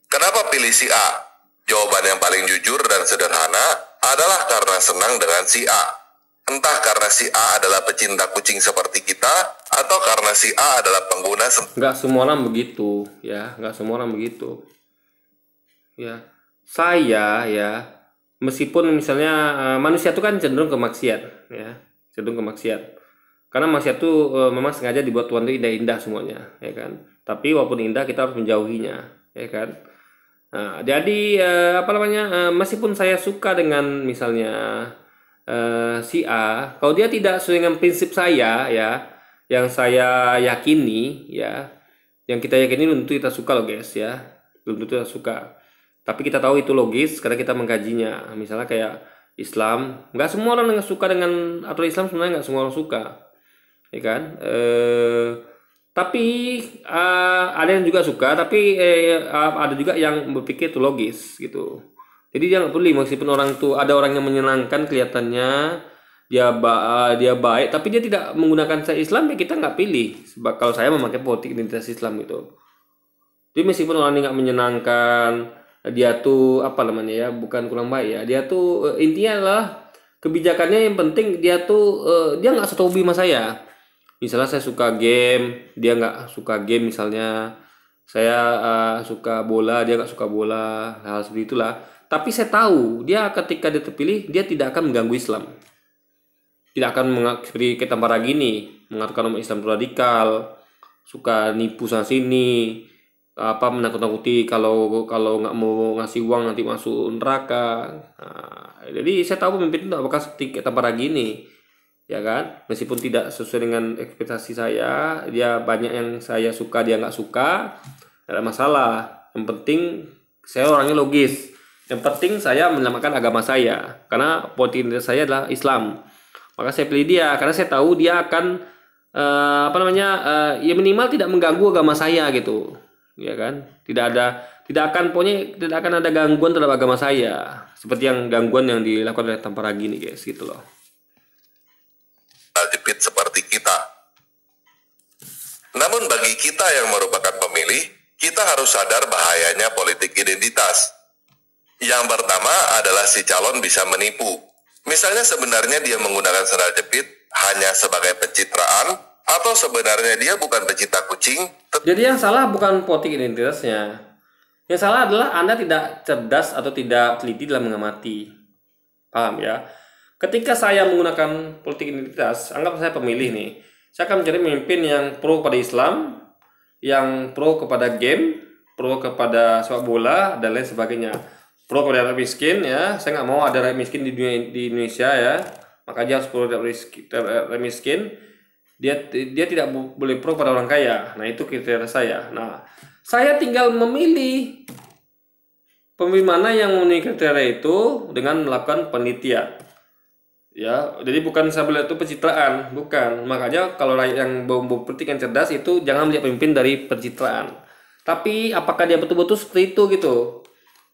Kenapa pilih si A? Jawaban yang paling jujur dan sederhana adalah karena senang dengan si A. Entah karena si A adalah pecinta kucing seperti kita, atau karena si A adalah pengguna. Nggak semua orang begitu, ya. Nggak semua orang begitu. Ya, saya ya, meskipun misalnya manusia itu kan cenderung ke maksiat, ya. Cenderung ke maksiat. Karena maksiat itu memang sengaja dibuat Tuhan itu indah-indah semuanya, ya kan. Tapi walaupun indah kita harus menjauhinya, ya kan. Nah, jadi apa namanya, meskipun saya suka dengan misalnya si A, kalau dia tidak sesuai dengan prinsip saya, ya, yang saya yakini, ya, yang kita yakini belum tentu kita suka loh guys, ya, belum tentu kita suka. Tapi kita tahu itu logis karena kita mengkajinya. Misalnya kayak Islam, nggak semua orang yang suka dengan aturan Islam, sebenarnya nggak semua orang suka, ya kan. Tapi ada yang juga suka, tapi ada juga yang berpikir itu logis gitu. Jadi dia nggak peduli meskipun orang tuh ada orang yang menyenangkan kelihatannya dia baik, tapi dia tidak menggunakan saya Islam, ya kita nggak pilih. Sebab kalau saya memakai politik identitas Islam gitu. Jadi meskipun orang ini nggak menyenangkan, dia tuh apa namanya ya, bukan kurang baik ya, dia tuh intinya adalah kebijakannya yang penting dia tuh dia nggak satu hobi sama saya. Misalnya saya suka game, dia nggak suka game, misalnya saya suka bola, dia nggak suka bola, hal seperti itulah. Tapi saya tahu dia ketika dia terpilih, dia tidak akan mengganggu Islam, tidak akan seperti kita gini mengatakan umat Islam itu radikal, suka nipu sana sini, apa menakut-nakuti kalau nggak mau ngasih uang nanti masuk neraka. Nah, jadi saya tahu pemimpin itu apakah seperti kita gini, ya kan, meskipun tidak sesuai dengan ekspektasi saya, dia banyak yang saya suka dia nggak suka, tidak ada masalah. Yang penting saya orangnya logis, yang penting saya menyelamatkan agama saya, karena politik identitas saya adalah Islam, maka saya pilih dia karena saya tahu dia akan apa namanya ya minimal tidak mengganggu agama saya gitu, ya kan. Tidak akan ada gangguan terhadap agama saya seperti yang gangguan yang dilakukan oleh Tamparagi nih guys, gitu loh. Jepit seperti kita. Namun bagi kita yang merupakan pemilih, kita harus sadar bahayanya politik identitas. Yang pertama adalah si calon bisa menipu. Misalnya sebenarnya dia menggunakan sendal jepit hanya sebagai pencitraan, atau sebenarnya dia bukan pecinta kucing. Jadi yang salah bukan politik identitasnya. Yang salah adalah Anda tidak cerdas atau tidak teliti dalam mengamati. Paham ya? Ketika saya menggunakan politik identitas, anggap saya pemilih nih, saya akan mencari pemimpin yang pro kepada Islam, yang pro kepada game, pro kepada sepak bola, dan lain sebagainya. Pro kepada rakyat miskin, ya, saya nggak mau ada rakyat miskin di Indonesia, ya, maka dia harus pro rakyat miskin. Dia tidak boleh pro pada orang kaya. Nah, itu kriteria saya. Nah, saya tinggal memilih pemilih mana yang memenuhi kriteria itu dengan melakukan penelitian. Ya, jadi bukan saya melihat itu pencitraan, bukan. Makanya kalau rakyat yang berpolitik yang cerdas itu jangan melihat pemimpin dari pencitraan. Tapi apakah dia betul-betul seperti itu gitu.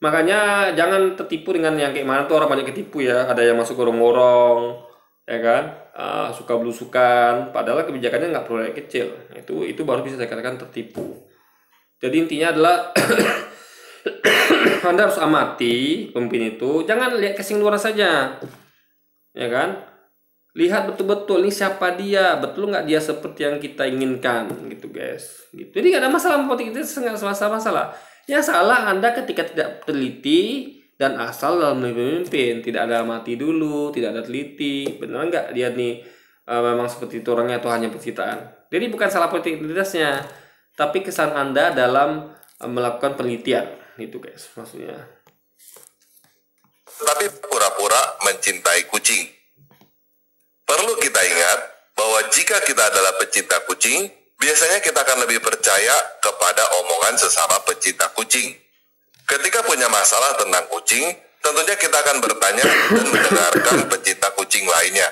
Makanya jangan tertipu dengan yang kayak mana tuh orang banyak ketipu ya. Ada yang masuk gorong-gorong, ya kan, suka belusukan, padahal kebijakannya nggak perlu rakyat kecil. Itu baru bisa saya katakan tertipu. Jadi intinya adalah Anda harus amati pemimpin itu, jangan lihat casing luar saja, ya kan. Lihat betul-betul ini siapa dia, betul nggak dia seperti yang kita inginkan gitu guys, gitu. Jadi nggak ada masalah politik itu, nggak masalah. Yang salah Anda ketika tidak teliti dan asal dalam memimpin, tidak ada mati dulu, tidak ada teliti, benar nggak dia nih memang seperti itu orangnya atau hanya pencitraan. Jadi bukan salah politik identitasnya, tapi kesan Anda dalam melakukan penelitian, itu guys maksudnya. Tapi pura-pura mencintai kucing. Perlu kita ingat bahwa jika kita adalah pecinta kucing, biasanya kita akan lebih percaya kepada omongan sesama pecinta kucing. Ketika punya masalah tentang kucing, tentunya kita akan bertanya dan mendengarkan pecinta kucing lainnya.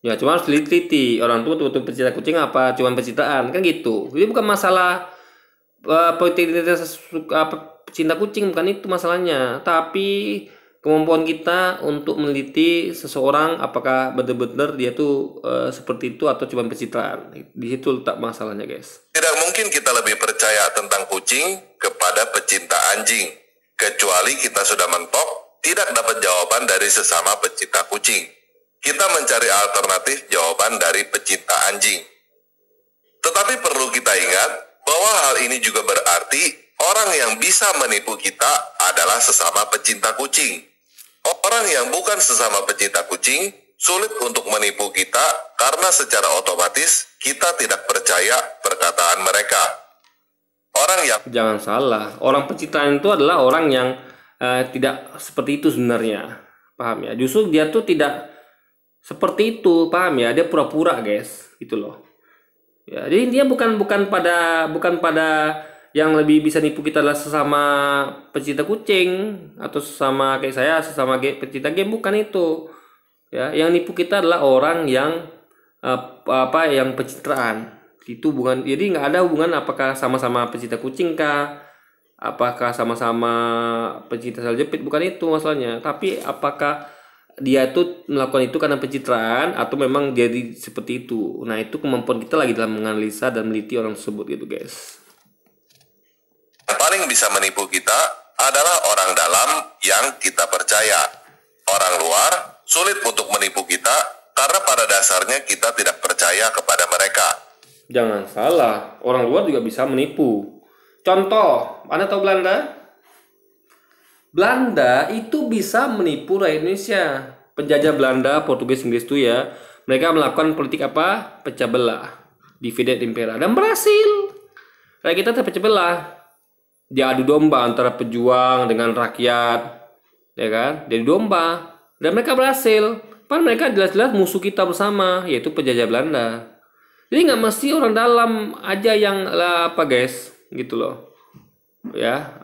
Ya, cuma harus teliti orang tua tuh pecinta kucing apa cuma pencitraan kan gitu. Jadi bukan masalah pecinta kucing, bukan itu masalahnya, tapi kemampuan kita untuk meneliti seseorang apakah benar-benar dia tuh seperti itu atau cuma pencitraan. Di situ letak masalahnya, guys. Tidak mungkin kita lebih percaya tentang kucing kepada pecinta anjing, kecuali kita sudah mentok tidak dapat jawaban dari sesama pecinta kucing. Kita mencari alternatif jawaban dari pecinta anjing. Tetapi perlu kita ingat bahwa hal ini juga berarti orang yang bisa menipu kita adalah sesama pecinta kucing. Orang yang bukan sesama pecinta kucing sulit untuk menipu kita karena secara otomatis kita tidak percaya perkataan mereka. Orang yang Jangan salah, orang pencitraan itu adalah orang yang tidak seperti itu sebenarnya, paham ya? Justru dia tuh tidak seperti itu, paham ya? Dia pura-pura, guys, gitu loh. Ya, jadi dia bukan pada yang lebih bisa nipu kita adalah sesama pecinta kucing atau sesama kayak saya sesama pecinta game, bukan itu. Ya, yang nipu kita adalah orang yang yang pencitraan. Itu bukan, jadi nggak ada hubungan apakah sama-sama pecinta kucing kah, apakah sama-sama pecinta sel jepit, bukan itu masalahnya. Tapi apakah dia itu melakukan itu karena pencitraan atau memang jadi seperti itu. Nah, itu kemampuan kita lagi dalam menganalisa dan meneliti orang tersebut gitu, guys. paling bisa menipu kita adalah orang dalam yang kita percaya. Orang luar sulit untuk menipu kita karena pada dasarnya kita tidak percaya kepada mereka. Jangan salah, orang luar juga bisa menipu. Contoh, Anda tahu Belanda? Belanda itu bisa menipu rakyat Indonesia. Penjajah Belanda, Portugis, Inggris itu ya, mereka melakukan politik apa? Pecah belah, divide impera, dan berhasil. Rakyat kita terpecah belah. Dia adu domba antara pejuang dengan rakyat, ya kan? Jadi domba, dan mereka berhasil. Padahal mereka jelas-jelas musuh kita bersama, yaitu penjajah Belanda. Jadi nggak mesti orang dalam aja yang apa, guys, gitu loh. Ya.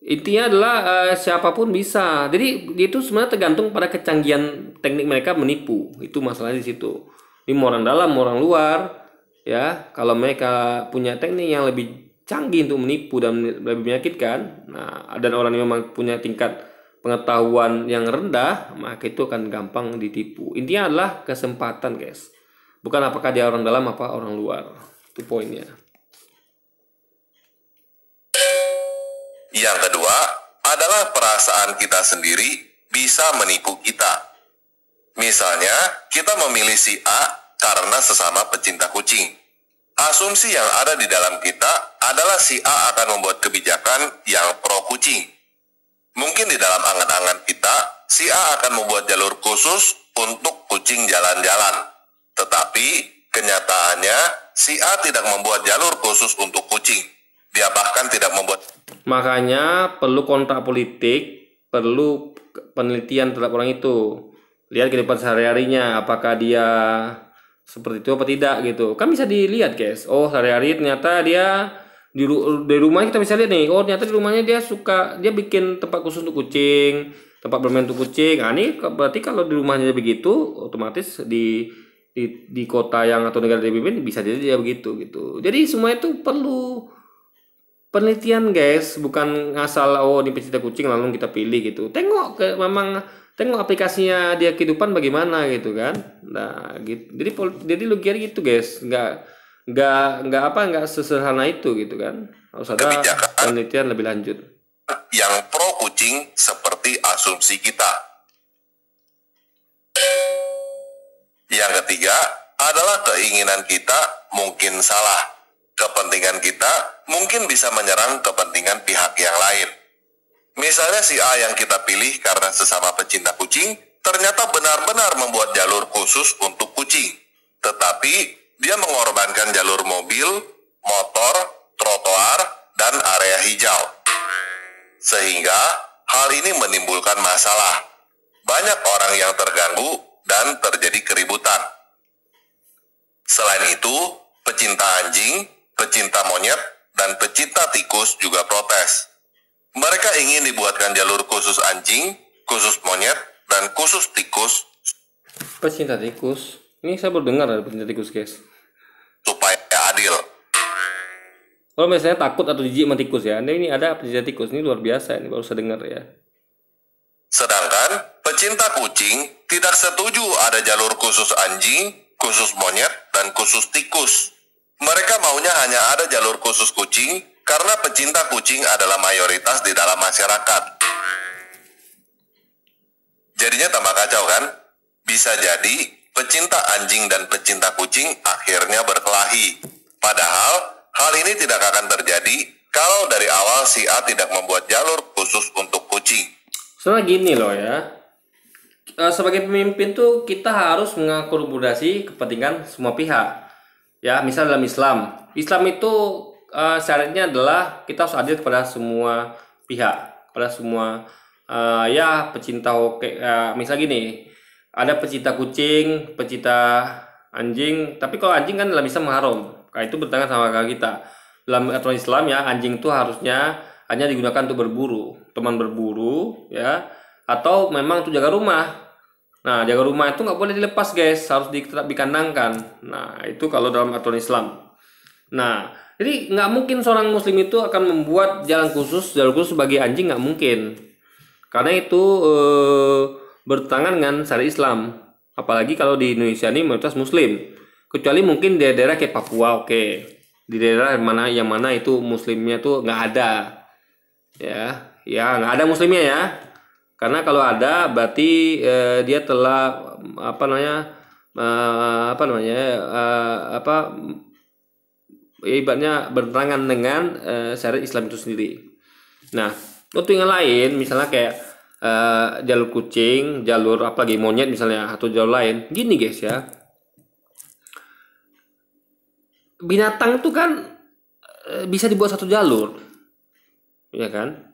Intinya adalah siapapun bisa. Jadi itu sebenarnya tergantung pada kecanggihan teknik mereka menipu. Itu masalahnya di situ. Ini mau orang dalam, mau orang luar, ya. Kalau mereka punya teknik yang lebih canggih untuk menipu dan lebih menyakitkan, nah, dan orang yang memang punya tingkat pengetahuan yang rendah, maka itu akan gampang ditipu. Intinya adalah kesempatan, guys. Bukan apakah dia orang dalam apa orang luar. Itu poinnya. Yang kedua adalah perasaan kita sendiri bisa menipu kita. Misalnya, kita memilih si A karena sesama pecinta kucing. Asumsi yang ada di dalam kita adalah si A akan membuat kebijakan yang pro kucing. Mungkin di dalam angan-angan kita, si A akan membuat jalur khusus untuk kucing jalan-jalan. Tetapi, kenyataannya, si A tidak membuat jalur khusus untuk kucing. Dia bahkan tidak membuat. Makanya perlu kontrak politik, perlu penelitian terhadap orang itu. Lihat kehidupan sehari-harinya, apakah dia seperti itu apa tidak gitu. Kan bisa dilihat, guys. Oh, sehari-hari ternyata dia di rumah kita bisa lihat nih. Oh, ternyata di rumahnya dia bikin tempat khusus untuk kucing, tempat bermain untuk kucing. Nah, ini berarti kalau di rumahnya begitu, otomatis di kota yang atau negara dia pimpin bisa jadi dia begitu gitu. Jadi semua itu perlu penelitian, guys, bukan ngasal oh ini pecinta kucing lalu kita pilih gitu. Tengok aplikasinya dia kehidupan bagaimana gitu kan. Nah, gitu. Jadi logikanya gitu, guys. Nggak sesederhana itu gitu kan. Harus ada penelitian lebih lanjut. Yang pro kucing seperti asumsi kita. Yang ketiga adalah keinginan kita mungkin salah. Kepentingan kita mungkin bisa menyerang kepentingan pihak yang lain. Misalnya si A yang kita pilih karena sesama pecinta kucing ternyata benar-benar membuat jalur khusus untuk kucing. Tetapi dia mengorbankan jalur mobil, motor, trotoar, dan area hijau. Sehingga hal ini menimbulkan masalah. Banyak orang yang terganggu dan terjadi keributan. Selain itu, pecinta anjing, pecinta monyet, dan pecinta tikus juga protes. Mereka ingin dibuatkan jalur khusus anjing, khusus monyet, dan khusus tikus. Pecinta tikus? Ini saya baru dengar ada pecinta tikus, guys. Supaya adil. Kalau misalnya takut atau jijik sama tikus ya, ini ada pecinta tikus, ini luar biasa, ini baru saya dengar ya. Sedangkan pecinta kucing tidak setuju ada jalur khusus anjing, khusus monyet, dan khusus tikus. Mereka maunya hanya ada jalur khusus kucing karena pecinta kucing adalah mayoritas di dalam masyarakat. Jadinya tambah kacau kan? Bisa jadi pecinta anjing dan pecinta kucing akhirnya berkelahi. Padahal hal ini tidak akan terjadi kalau dari awal si A tidak membuat jalur khusus untuk kucing. Soalnya gini loh ya, sebagai pemimpin tuh kita harus mengakomodasi kepentingan semua pihak. Ya, misal dalam Islam itu syaratnya adalah kita harus adil kepada semua pihak, kepada semua ya pecinta misal gini, ada pecinta kucing, pecinta anjing, tapi kalau anjing kan dalam Islam haram, itu bertentangan sama agama kita. Dalam aturan Islam ya, anjing itu harusnya hanya digunakan untuk berburu, teman berburu ya, atau memang untuk jaga rumah. Nah, jaga rumah itu nggak boleh dilepas, guys, harus tetap dikandangkan. Nah, itu kalau dalam aturan Islam. Nah, jadi nggak mungkin seorang muslim itu akan membuat jalur khusus bagi anjing, nggak mungkin, karena itu bertentangan dengan syariat Islam. Apalagi kalau di Indonesia ini mayoritas muslim, kecuali mungkin di daerah kayak Papua, oke. Di daerah yang mana itu muslimnya tuh nggak ada. Ya nggak ada muslimnya ya, karena kalau ada berarti dia telah ibaratnya bertentangan dengan syariat Islam itu sendiri. Nah, untuk yang lain misalnya kayak jalur kucing, jalur apalagi monyet misalnya, atau jalur lain, gini guys ya, binatang itu kan bisa dibuat satu jalur, ya kan?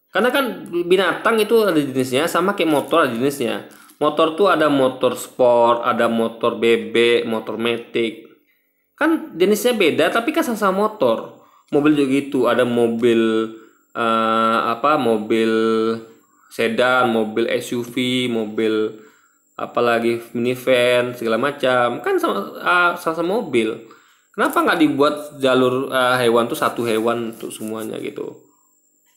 Karena kan binatang itu ada jenisnya, sama kayak motor ada jenisnya. Motor tuh ada motor sport, ada motor bebek, motor matic. Kan jenisnya beda, tapi kan sama-sama motor. Mobil juga gitu, ada mobil mobil sedan, mobil SUV, mobil apalagi minivan segala macam. Kan sama-sama mobil. Kenapa nggak dibuat jalur hewan tuh satu hewan untuk semuanya gitu?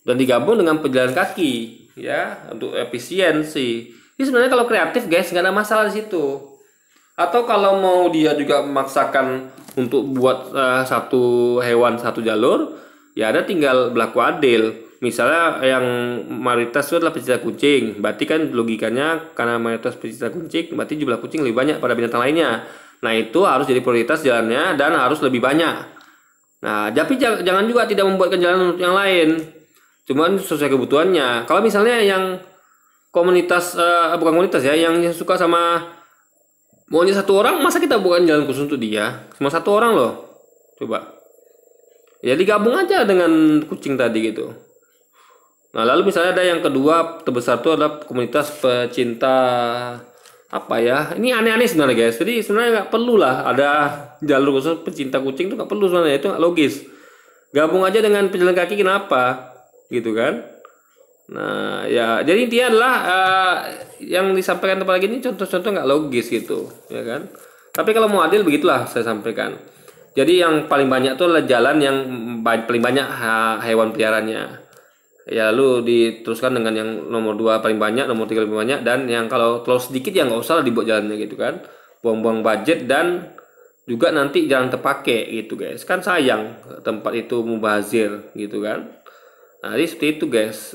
Dan digabung dengan pejalan kaki ya, untuk efisiensi. Ini sebenarnya kalau kreatif guys nggak ada masalah di situ. Atau kalau mau dia juga memaksakan untuk buat satu hewan satu jalur, ya ada tinggal berlaku adil. Misalnya yang mayoritas itu adalah pecinta kucing, berarti kan logikanya karena mayoritas pecinta kucing, berarti jumlah kucing lebih banyak pada binatang lainnya. Nah, itu harus jadi prioritas jalannya dan harus lebih banyak. Nah, tapi jangan juga tidak membuatkan jalan untuk yang lain. Cuman sesuai kebutuhannya. Kalau misalnya yang komunitas bukan komunitas ya, yang suka sama maunya satu orang, masa kita bukan jalan khusus untuk dia? Cuma satu orang loh. Coba. Ya digabung aja dengan kucing tadi gitu. Nah, lalu misalnya ada yang kedua terbesar itu adalah komunitas pecinta apa ya? Ini aneh-aneh sebenarnya guys. Jadi sebenarnya nggak perlu lah ada jalur khusus pecinta kucing, itu nggak perlu sebenarnya, itu nggak logis. Gabung aja dengan pejalan kaki, kenapa? Gitu kan? Nah, ya jadi intinya adalah yang disampaikan tempat lagi ini contoh-contoh nggak logis gitu, ya kan? Tapi kalau mau adil begitulah saya sampaikan. Jadi yang paling banyak itu adalah jalan yang paling banyak hewan peliharaannya. Ya lalu diteruskan dengan yang nomor 2 paling banyak, nomor 3 lebih banyak, dan yang kalau terlalu sedikit ya nggak usah lah dibuat jalannya gitu kan. Buang-buang budget dan juga nanti jangan terpakai gitu guys. Kan sayang tempat itu mubazir gitu kan. Nah, jadi seperti itu guys.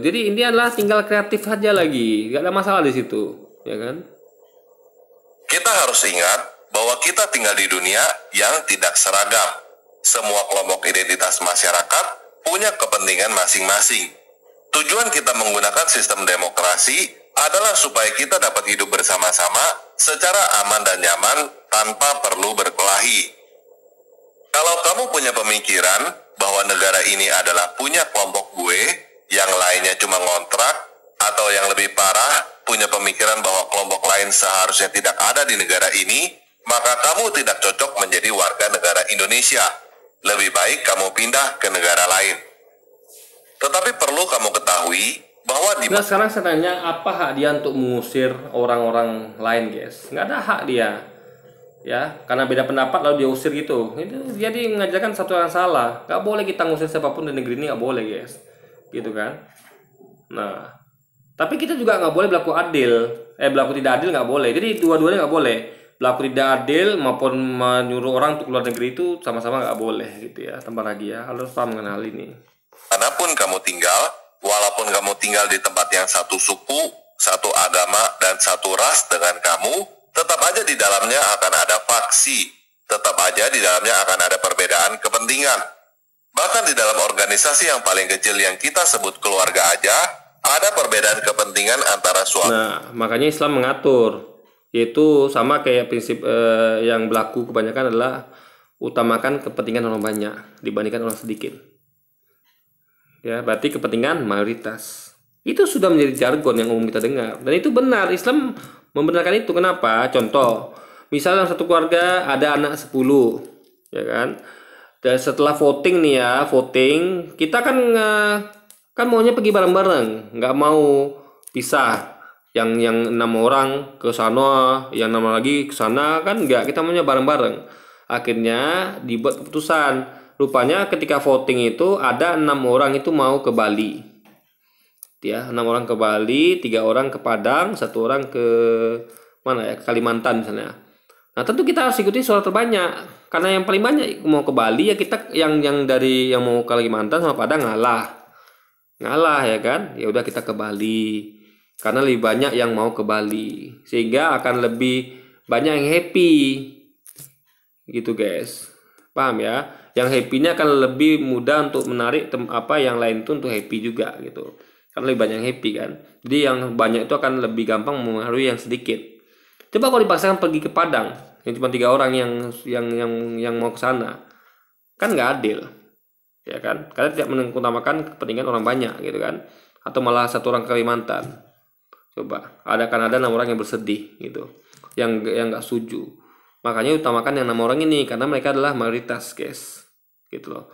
Jadi ini adalah tinggal kreatif aja lagi, nggak ada masalah di situ, ya kan? Kita harus ingat bahwa kita tinggal di dunia yang tidak seragam. Semua kelompok identitas masyarakat punya kepentingan masing-masing. Tujuan kita menggunakan sistem demokrasi adalah supaya kita dapat hidup bersama-sama secara aman dan nyaman tanpa perlu berkelahi. Kalau kamu punya pemikiran bahwa negara ini adalah punya kelompok gue, yang lainnya cuma ngontrak, Atau yang lebih parah, punya pemikiran bahwa kelompok lain seharusnya tidak ada di negara ini, maka kamu tidak cocok menjadi warga negara Indonesia. Lebih baik kamu pindah ke negara lain. Tetapi perlu kamu ketahui bahwa Nah sekarang saya tanya, apa hak dia untuk mengusir orang-orang lain, guys? Nggak ada hak dia, ya, karena beda pendapat lalu dia usir gitu. Itu jadi mengajarkan satu yang salah. Nggak boleh kita ngusir siapapun di negeri ini, nggak boleh, guys, gitu kan? Nah, tapi kita juga nggak boleh berlaku adil, berlaku tidak adil nggak boleh. Jadi dua-duanya nggak boleh. Berlaku tidak adil maupun menyuruh orang untuk keluar negeri itu sama-sama nggak boleh, gitu ya. Tambah lagi ya, harus paham mengenal ini. manapun kamu tinggal, walaupun kamu tinggal di tempat yang satu suku, satu agama, dan satu ras dengan kamu, tetap aja di dalamnya akan ada faksi, tetap aja di dalamnya akan ada perbedaan kepentingan. Bahkan di dalam organisasi yang paling kecil yang kita sebut keluarga aja, ada perbedaan kepentingan antara suami. Nah, makanya Islam mengatur, yaitu sama kayak prinsip yang berlaku kebanyakan adalah utamakan kepentingan orang banyak dibandingkan orang sedikit. Ya, berarti kepentingan mayoritas. Itu sudah menjadi jargon yang umum kita dengar. Dan itu benar, Islam membenarkan itu. Kenapa? Contoh, misalnya dalam satu keluarga ada anak 10, ya kan? Dan setelah voting nih ya, voting, kita kan maunya pergi bareng-bareng, nggak mau pisah. Yang 6 orang ke sana, yang 6 lagi ke sana, kan nggak, kita maunya bareng-bareng. Akhirnya dibuat keputusan. Rupanya ketika voting itu ada 6 orang itu mau ke Bali, ya, 6 orang ke Bali, 3 orang ke Padang, 1 orang ke mana ya, Kalimantan misalnya. Nah tentu kita harus ikuti suara terbanyak, karena yang paling banyak mau ke Bali ya kita yang dari yang mau ke Kalimantan sama Padang ngalah ya kan, ya udah kita ke Bali karena lebih banyak yang mau ke Bali, sehingga akan lebih banyak yang happy gitu, guys. Paham ya? Yang happy-nya akan lebih mudah untuk menarik yang lain itu untuk happy juga gitu. Karena lebih banyak yang happy kan. Jadi yang banyak itu akan lebih gampang mempengaruhi yang sedikit. Coba kalau dipaksakan pergi ke Padang, yang cuma 3 orang yang mau ke sana, kan nggak adil, ya kan? Karena tidak mengutamakan kepentingan orang banyak gitu kan. Atau malah 1 orang ke Kalimantan. Coba, ada 6 orang yang bersedih gitu, yang nggak setuju. Makanya utamakan yang 6 orang ini karena mereka adalah mayoritas, guys, gitu loh.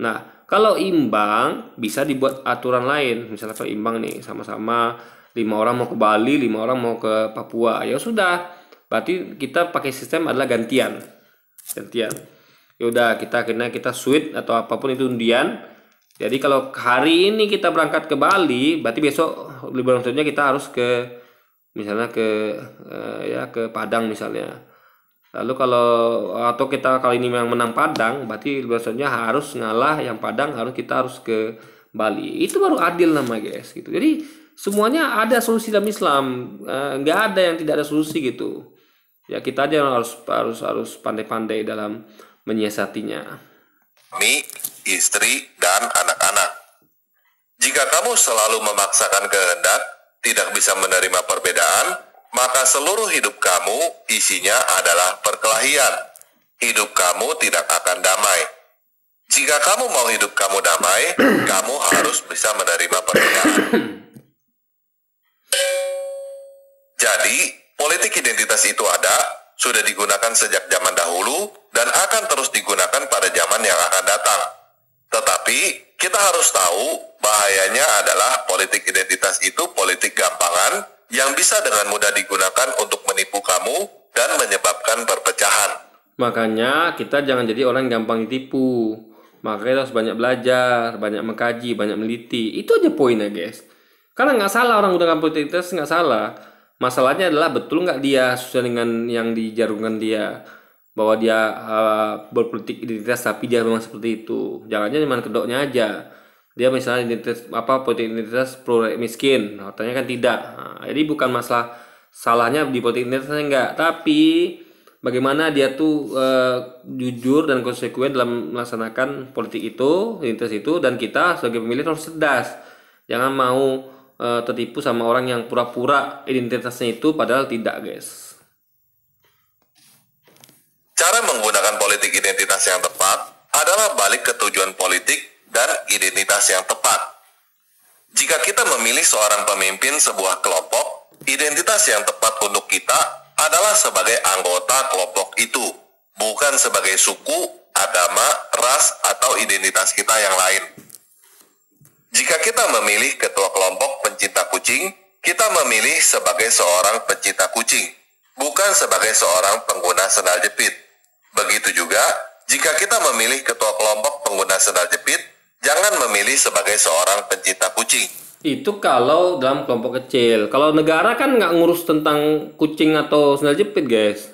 Nah, kalau imbang bisa dibuat aturan lain. Misalnya kalau imbang nih, sama-sama 5 orang mau ke Bali, 5 orang mau ke Papua, ya sudah. Berarti kita pakai sistem adalah gantian. Ya udah, kita switch atau apapun itu undian. Jadi kalau hari ini kita berangkat ke Bali, berarti besok liburan selanjutnya kita harus misalnya ke Padang misalnya. Lalu atau kita kali ini memang menang Padang, berarti biasanya harus ngalah yang Padang, kita harus ke Bali. Itu baru adil nama, guys, gitu. Jadi semuanya ada solusi dalam Islam, nggak ada yang tidak ada solusi gitu. Ya kita aja harus pandai-pandai dalam menyiasatinya. Suami, istri, dan anak-anak. Jika kamu selalu memaksakan kehendak, tidak bisa menerima perbedaan, maka seluruh hidup kamu isinya adalah perkelahian. Hidup kamu tidak akan damai. Jika kamu mau hidup kamu damai, kamu harus bisa menerima perbedaan. Jadi, politik identitas itu sudah digunakan sejak zaman dahulu, dan akan terus digunakan pada zaman yang akan datang. Tetapi, kita harus tahu bahayanya adalah politik identitas itu politik gampangan yang bisa dengan mudah digunakan untuk menipu kamu dan menyebabkan perpecahan. Makanya kita jangan jadi orang yang gampang ditipu. Makanya harus banyak belajar, banyak mengkaji, banyak meliti. Itu aja poinnya, guys. Karena nggak salah orang udah politik identitas, nggak salah. Masalahnya adalah betul nggak dia sesuai dengan yang dijarungkan dia, bahwa dia berpolitik identitas tapi dia memang seperti itu. Jangan-jangan cuma kedoknya aja. Dia misalnya politik identitas pro miskin, katanya kan tidak. Nah, jadi bukan masalah salahnya di politik identitasnya enggak, tapi bagaimana dia tuh jujur dan konsekuen dalam melaksanakan politik itu, identitas itu, dan kita sebagai pemilih harus cerdas. Jangan mau tertipu sama orang yang pura-pura identitasnya itu padahal tidak, guys. Cara menggunakan politik identitas yang tepat adalah balik ke tujuan politik dan identitas yang tepat. Jika kita memilih seorang pemimpin sebuah kelompok, identitas yang tepat untuk kita adalah sebagai anggota kelompok itu, bukan sebagai suku, agama, ras, atau identitas kita yang lain. Jika kita memilih ketua kelompok pencinta kucing, kita memilih sebagai seorang pencinta kucing, bukan sebagai seorang pengguna sendal jepit. Begitu juga, jika kita memilih ketua kelompok pengguna sendal jepit, jangan memilih sebagai seorang pencinta kucing. Itu kalau dalam kelompok kecil. Kalau negara kan nggak ngurus tentang kucing atau sendal jepit, guys.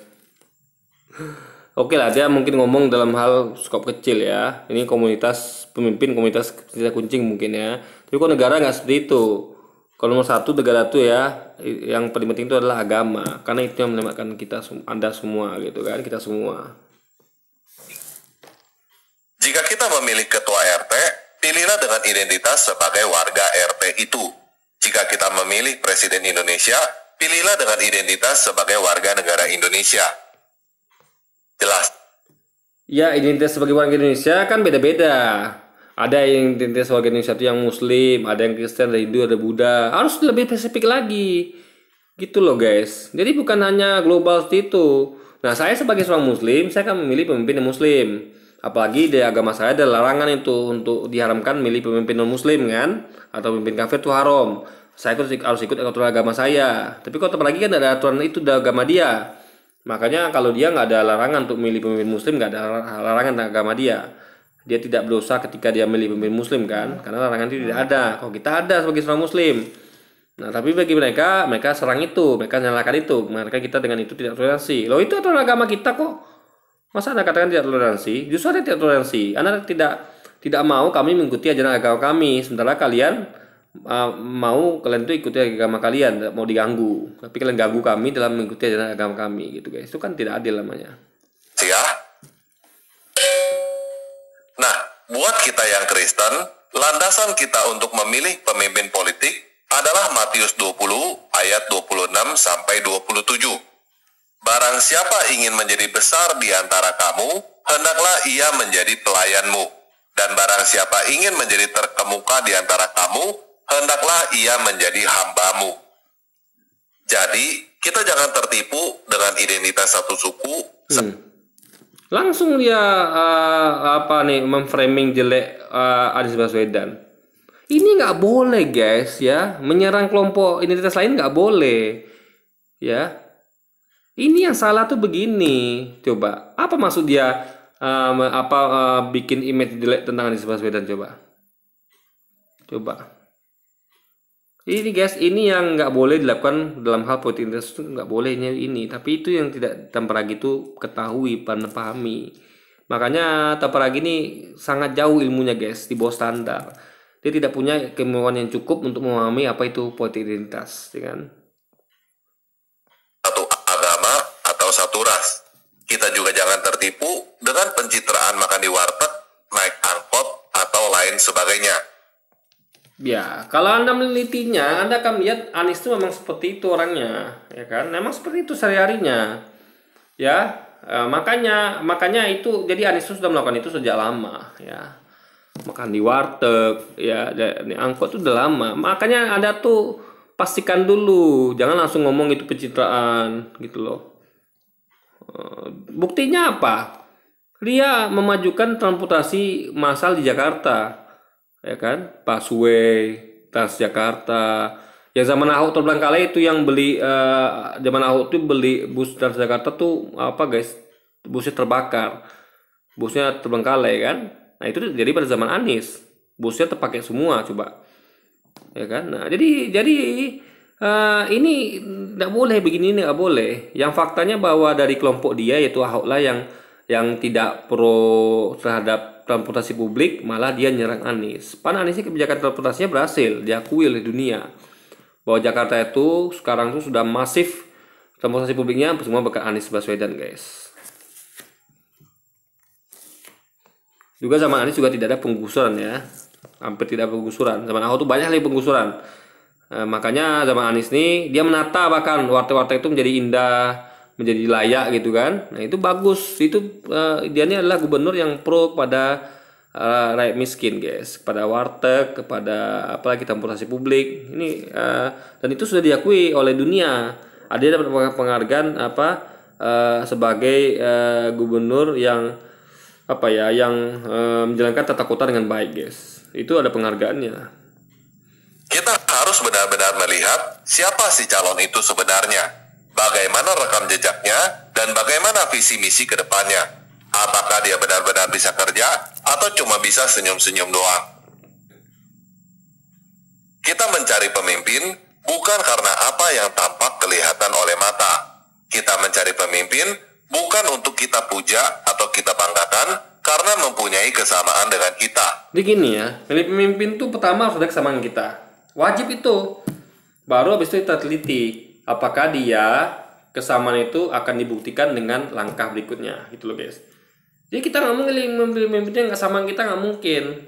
Oke lah, dia mungkin ngomong dalam hal skop kecil ya. Ini komunitas pemimpin komunitas pencinta kucing mungkin ya. Tapi kok negara nggak seperti itu. Kalau nomor satu negara itu ya, yang paling penting itu adalah agama. Karena itu yang menyelamatkan kita, Anda semua gitu kan, kita semua. Jika kita memilih ketua RT, pilihlah dengan identitas sebagai warga RT itu. Jika kita memilih Presiden Indonesia, pilihlah dengan identitas sebagai warga negara Indonesia. Jelas? Ya, identitas sebagai warga Indonesia kan beda-beda. Ada yang identitas warga Indonesia itu yang Muslim, ada yang Kristen, ada Hindu, ada Buddha. Harus lebih spesifik lagi. Gitu loh guys. Jadi bukan hanya global seperti itu. Nah, saya sebagai seorang Muslim, saya akan memilih pemimpin yang Muslim. Apalagi di agama saya ada larangan itu untuk diharamkan milih pemimpin non muslim kan, atau pemimpin kafir itu haram. Saya harus ikut aturan agama saya. Tapi kalau apalagi kan ada aturan itu di agama dia. Makanya kalau dia nggak ada larangan untuk milih pemimpin muslim, nggak ada larangan di agama dia. Dia tidak berdosa ketika dia milih pemimpin muslim kan, karena larangan itu tidak ada. Kalau kita ada sebagai seorang muslim. Nah, tapi bagi mereka serang itu, mereka nyalakan itu. Mereka kita dengan itu tidak toleransi. Loh, itu aturan agama kita kok. Masa Anda katakan tidak toleransi? Justru Anda tidak toleransi. Anda tidak mau kami mengikuti ajaran agama kami, sementara kalian mau kalian itu ikuti agama kalian, tidak mau diganggu. Tapi kalian ganggu kami dalam mengikuti ajaran agama kami, gitu guys. Itu kan tidak adil namanya. Ya. Nah, buat kita yang Kristen, landasan kita untuk memilih pemimpin politik adalah Matius 20 ayat 26 sampai 27. Barang siapa ingin menjadi besar di antara kamu, hendaklah ia menjadi pelayanmu. Dan barang siapa ingin menjadi terkemuka di antara kamu, hendaklah ia menjadi hambamu. Jadi, kita jangan tertipu dengan identitas satu suku. Langsung dia memframing jelek Anies Baswedan. Ini nggak boleh guys ya, menyerang kelompok identitas lain nggak boleh ya. Ini yang salah tuh begini. Coba, apa maksud dia bikin image jelek tentang Anies Baswedan coba? Ini guys, ini yang nggak boleh dilakukan dalam hal politik identitas, itu nggak bolehnya ini. Tapi itu yang tidak Tamparagi itu ketahui, pahami. Makanya Tamparagi ini sangat jauh ilmunya guys, di bawah standar. Dia tidak punya kemampuan yang cukup untuk memahami apa itu politik identitas, ya kan? Satu ras. Kita juga jangan tertipu dengan pencitraan makan di warteg, naik angkot, atau lain sebagainya. Ya, kalau Anda menelitinya, Anda akan lihat Anies itu memang seperti itu orangnya, ya kan? Memang seperti itu sehari-harinya. Ya, makanya itu, jadi Anies itu sudah melakukan itu sejak lama, ya. Makan di warteg, ya, di angkot itu udah lama. Makanya Anda tuh pastikan dulu, jangan langsung ngomong itu pencitraan, gitu loh. Buktinya apa? Dia memajukan transportasi massal di Jakarta, ya kan? Busway, Transjakarta. Yang zaman Ahok terbengkalai itu yang beli zaman Ahok itu beli bus Transjakarta tuh apa guys? Busnya terbakar, busnya terbengkalai kan? Nah itu jadi pada zaman Anies, busnya terpakai semua coba, ya kan? Nah jadi ini tidak boleh begini, ini nggak boleh. Yang faktanya bahwa dari kelompok dia yaitu Ahok lah yang tidak pro terhadap transportasi publik, malah dia nyerang Anies. Padahal Anies ini kebijakan transportasinya berhasil, diakui oleh dunia bahwa Jakarta itu sekarang tuh sudah masif transportasi publiknya semua berkat Anies Baswedan guys. Juga zaman Anies juga tidak ada penggusuran ya, hampir tidak ada penggusuran. Zaman Ahok tuh banyak lagi penggusuran. Makanya zaman Anies nih dia menata bahkan warteg-warteg itu menjadi indah, menjadi layak gitu kan. Nah itu bagus. Itu dia ini adalah gubernur yang pro pada rakyat miskin, guys, kepada warteg, kepada apalagi transportasi publik. Ini dan itu sudah diakui oleh dunia. Dia dapat penghargaan sebagai gubernur yang menjalankan tata kota dengan baik, guys. Itu ada penghargaannya. Kita harus benar-benar melihat siapa si calon itu sebenarnya, bagaimana rekam jejaknya, dan bagaimana visi misi ke depannya. Apakah dia benar-benar bisa kerja atau cuma bisa senyum-senyum doang? Kita mencari pemimpin bukan karena apa yang tampak kelihatan oleh mata. Kita mencari pemimpin bukan untuk kita puja atau kita banggakan karena mempunyai kesamaan dengan kita. Jadi gini ya, pilih pemimpin tuh pertama harus ada kesamaan kita. Wajib itu. Baru habis itu kita teliti apakah dia kesamaan itu akan dibuktikan dengan langkah berikutnya, gitu loh, guys. Jadi kita nggak memilih pemimpin yang nggak sama kita, nggak mungkin,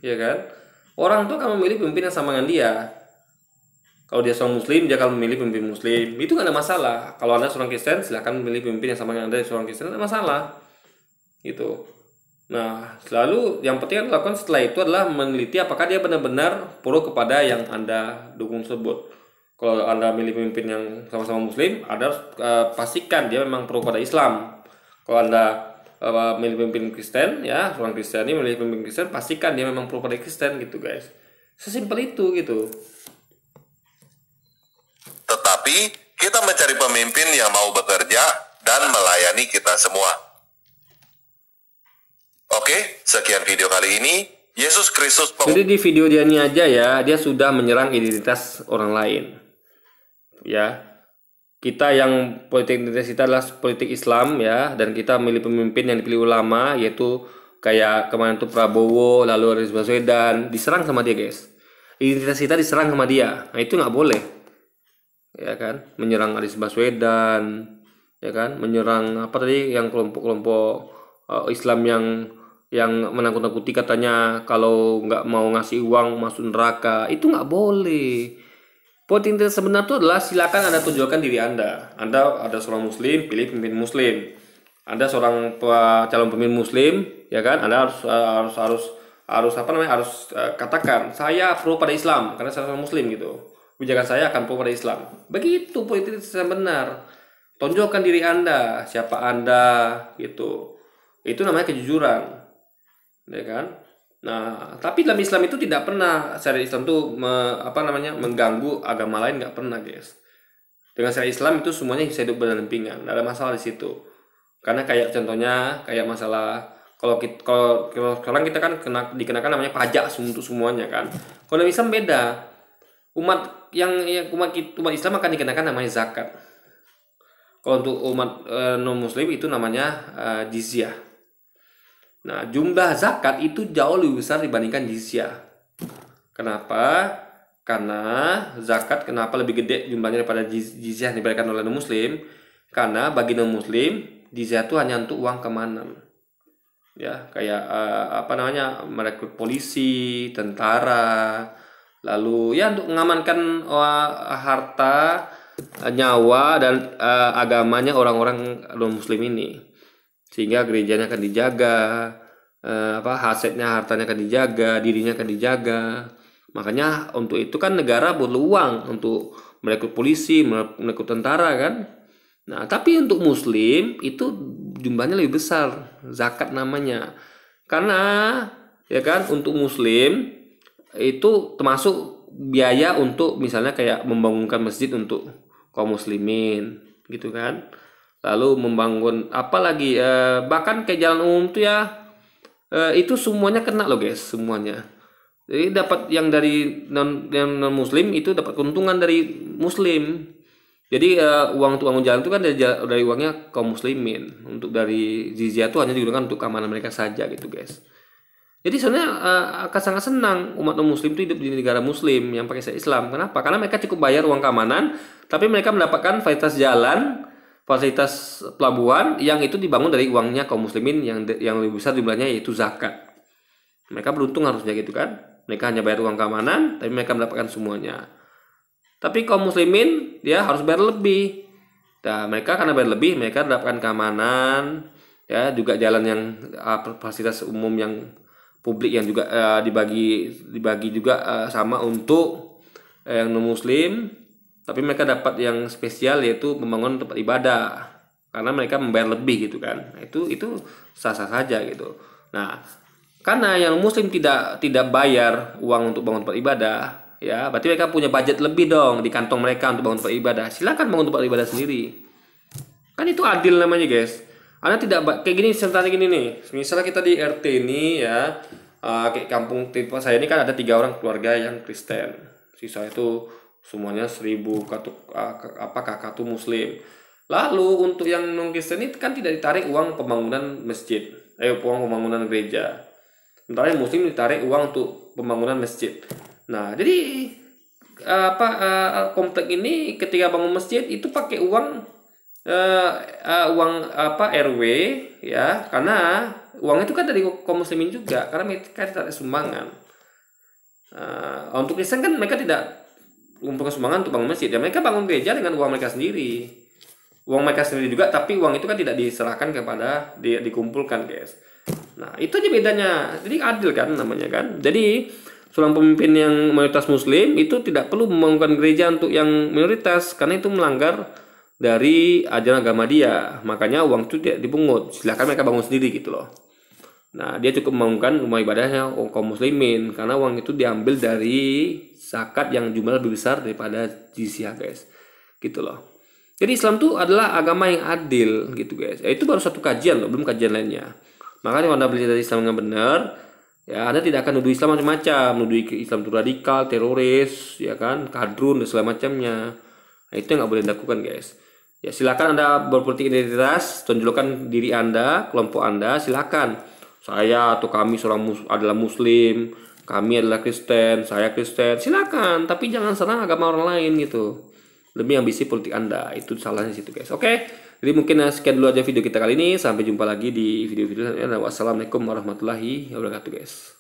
ya kan? Orang tuh akan memilih pemimpin yang sama dengan dia. Kalau dia seorang muslim, dia akan memilih pemimpin muslim. Itu nggak ada masalah. Kalau Anda seorang Kristen, silahkan memilih pemimpin yang sama dengan Anda seorang Kristen, nggak ada masalah. Gitu. Nah, selalu yang penting yang dilakukan setelah itu adalah meneliti apakah dia benar-benar pro kepada yang Anda dukung tersebut. Kalau Anda milih pemimpin yang sama-sama muslim, Anda harus pastikan dia memang pro pada Islam. Kalau Anda milih pemimpin Kristen, ya, seorang Kristen ini milih pemimpin Kristen, pastikan dia memang pro pada Kristen, gitu, guys. Sesimpel itu, gitu. Tetapi kita mencari pemimpin yang mau bekerja dan melayani kita semua. Oke, sekian video kali ini. Yesus Kristus. Jadi di video dia ini aja ya, dia sudah menyerang identitas orang lain. Ya, kita yang politik identitas kita adalah politik Islam ya, dan kita memilih pemimpin yang dipilih ulama, yaitu kayak kemarin tuh Prabowo, lalu Anies Baswedan, diserang sama dia, guys. Identitas kita diserang sama dia, nah itu nggak boleh, ya kan? Menyerang Anies Baswedan, ya kan? Menyerang apa tadi yang kelompok-kelompok Islam yang menakut-nakuti katanya kalau nggak mau ngasih uang masuk neraka, itu nggak boleh. Politik sebenarnya itu adalah silakan Anda tunjukkan diri Anda. Anda ada seorang muslim, pilih pemimpin muslim. Anda seorang calon pemimpin muslim, ya kan? Anda harus katakan saya pro pada Islam karena saya seorang muslim gitu. Kebijakan saya akan pro pada Islam. Begitu politik sebenar. Tonjolkan diri Anda, siapa Anda gitu. Itu namanya kejujuran. Ya kan? Nah, tapi dalam Islam itu tidak pernah syariat Islam itu mengganggu agama lain, nggak pernah, guys. Dengan syariat Islam itu semuanya bisa hidup berdampingan, nggak ada masalah di situ. Karena kayak contohnya kayak masalah kalau sekarang kita kan dikenakan namanya pajak untuk semuanya kan. Kalau dalam Islam beda. Umat Islam akan dikenakan namanya zakat. Kalau untuk umat non muslim itu namanya jizyah. Nah, jumlah zakat itu jauh lebih besar dibandingkan jizyah. Kenapa? Karena zakat kenapa lebih gede jumlahnya daripada jizyah diberikan oleh non-muslim? Karena bagi non-muslim, jizyah itu hanya untuk uang keamanan. Ya, kayak merekrut polisi, tentara, lalu ya untuk mengamankan harta, nyawa dan agamanya orang-orang non-muslim ini. Sehingga gerejanya akan dijaga, asetnya, hartanya akan dijaga, dirinya akan dijaga. Makanya untuk itu kan negara perlu uang untuk merekrut polisi, merekrut tentara kan. Nah, tapi untuk muslim itu jumlahnya lebih besar, zakat namanya. Karena ya kan untuk muslim itu termasuk biaya untuk misalnya kayak membangunkan masjid untuk kaum muslimin gitu kan. Lalu membangun apalagi bahkan ke jalan umum tuh ya itu semuanya kena loh, guys, semuanya. Jadi dapat yang dari non muslim itu dapat keuntungan dari muslim. Jadi uang jalan itu kan dari uangnya kaum muslimin. Untuk dari jizyah itu hanya digunakan untuk keamanan mereka saja gitu, guys. Jadi sebenarnya akan sangat senang umat non muslim itu hidup di negara muslim yang pakai syariat Islam. Kenapa? Karena mereka cukup bayar uang keamanan, tapi mereka mendapatkan fasilitas jalan, fasilitas pelabuhan yang itu dibangun dari uangnya kaum muslimin yang lebih besar jumlahnya, yaitu zakat. Mereka beruntung harusnya gitu kan. Mereka hanya bayar uang keamanan, tapi mereka mendapatkan semuanya. Tapi kaum muslimin dia harus bayar lebih. Nah, mereka karena bayar lebih, mereka mendapatkan keamanan, ya juga jalan yang fasilitas umum yang publik yang juga dibagi juga sama untuk yang non muslim, tapi mereka dapat yang spesial yaitu pembangunan tempat ibadah karena mereka membayar lebih gitu kan. Nah, itu sah-sah saja gitu. Nah, karena yang muslim tidak bayar uang untuk bangun tempat ibadah, ya berarti mereka punya budget lebih dong di kantong mereka untuk bangun tempat ibadah. Silakan bangun tempat ibadah sendiri. Kan itu adil namanya, guys. Anda tidak kayak gini, contohnya gini nih. Misalnya kita di RT ini ya, kayak kampung tipe saya ini kan ada 3 orang keluarga yang Kristen. Sisa itu semuanya 1000 kakak tuh muslim. Lalu untuk yang non Kristen itu kan tidak ditarik uang pembangunan masjid, uang pembangunan gereja. Sementara yang muslim ditarik uang untuk pembangunan masjid. Nah, jadi komplek ini ketika bangun masjid itu pakai uang RW ya, karena uang itu kan dari kaum muslimin juga karena mereka tidak sumbangan. Untuk Kristen kan mereka tidak mengumpulkan sumbangan untuk bangun masjid ya, mereka bangun gereja dengan uang mereka sendiri, juga, tapi uang itu kan tidak diserahkan kepada dikumpulkan, guys. Nah, itu aja bedanya. Jadi adil kan namanya kan. Jadi seorang pemimpin yang mayoritas muslim itu tidak perlu membangunkan gereja untuk yang minoritas karena itu melanggar dari ajaran agama dia. Makanya uang itu tidak dipungut. Silakan mereka bangun sendiri gitu loh. Nah, dia cukup membangunkan rumah ibadahnya kaum muslimin karena uang itu diambil dari zakat yang jumlah lebih besar daripada jizyah, guys. Gitu loh. Jadi Islam itu adalah agama yang adil gitu, guys. Itu baru satu kajian loh, belum kajian lainnya. Makanya kalau Anda belajar Islam yang benar, ya Anda tidak akan nuduh Islam macam-macam, nuduh Islam itu radikal, teroris, ya kan, kadrun dan segala macamnya. Nah, itu yang nggak boleh dilakukan, guys. Ya silakan Anda berpolitik identitas, tunjukkan diri Anda, kelompok Anda, silakan. Saya atau kami adalah muslim, kami adalah Kristen, saya Kristen, silakan. Tapi jangan serang agama orang lain gitu. Lebih ambisi politik Anda, itu salahnya situ, guys. Oke, jadi mungkin sekian dulu aja video kita kali ini. Sampai jumpa lagi di video-video selanjutnya. Wassalamualaikum warahmatullahi wabarakatuh, guys.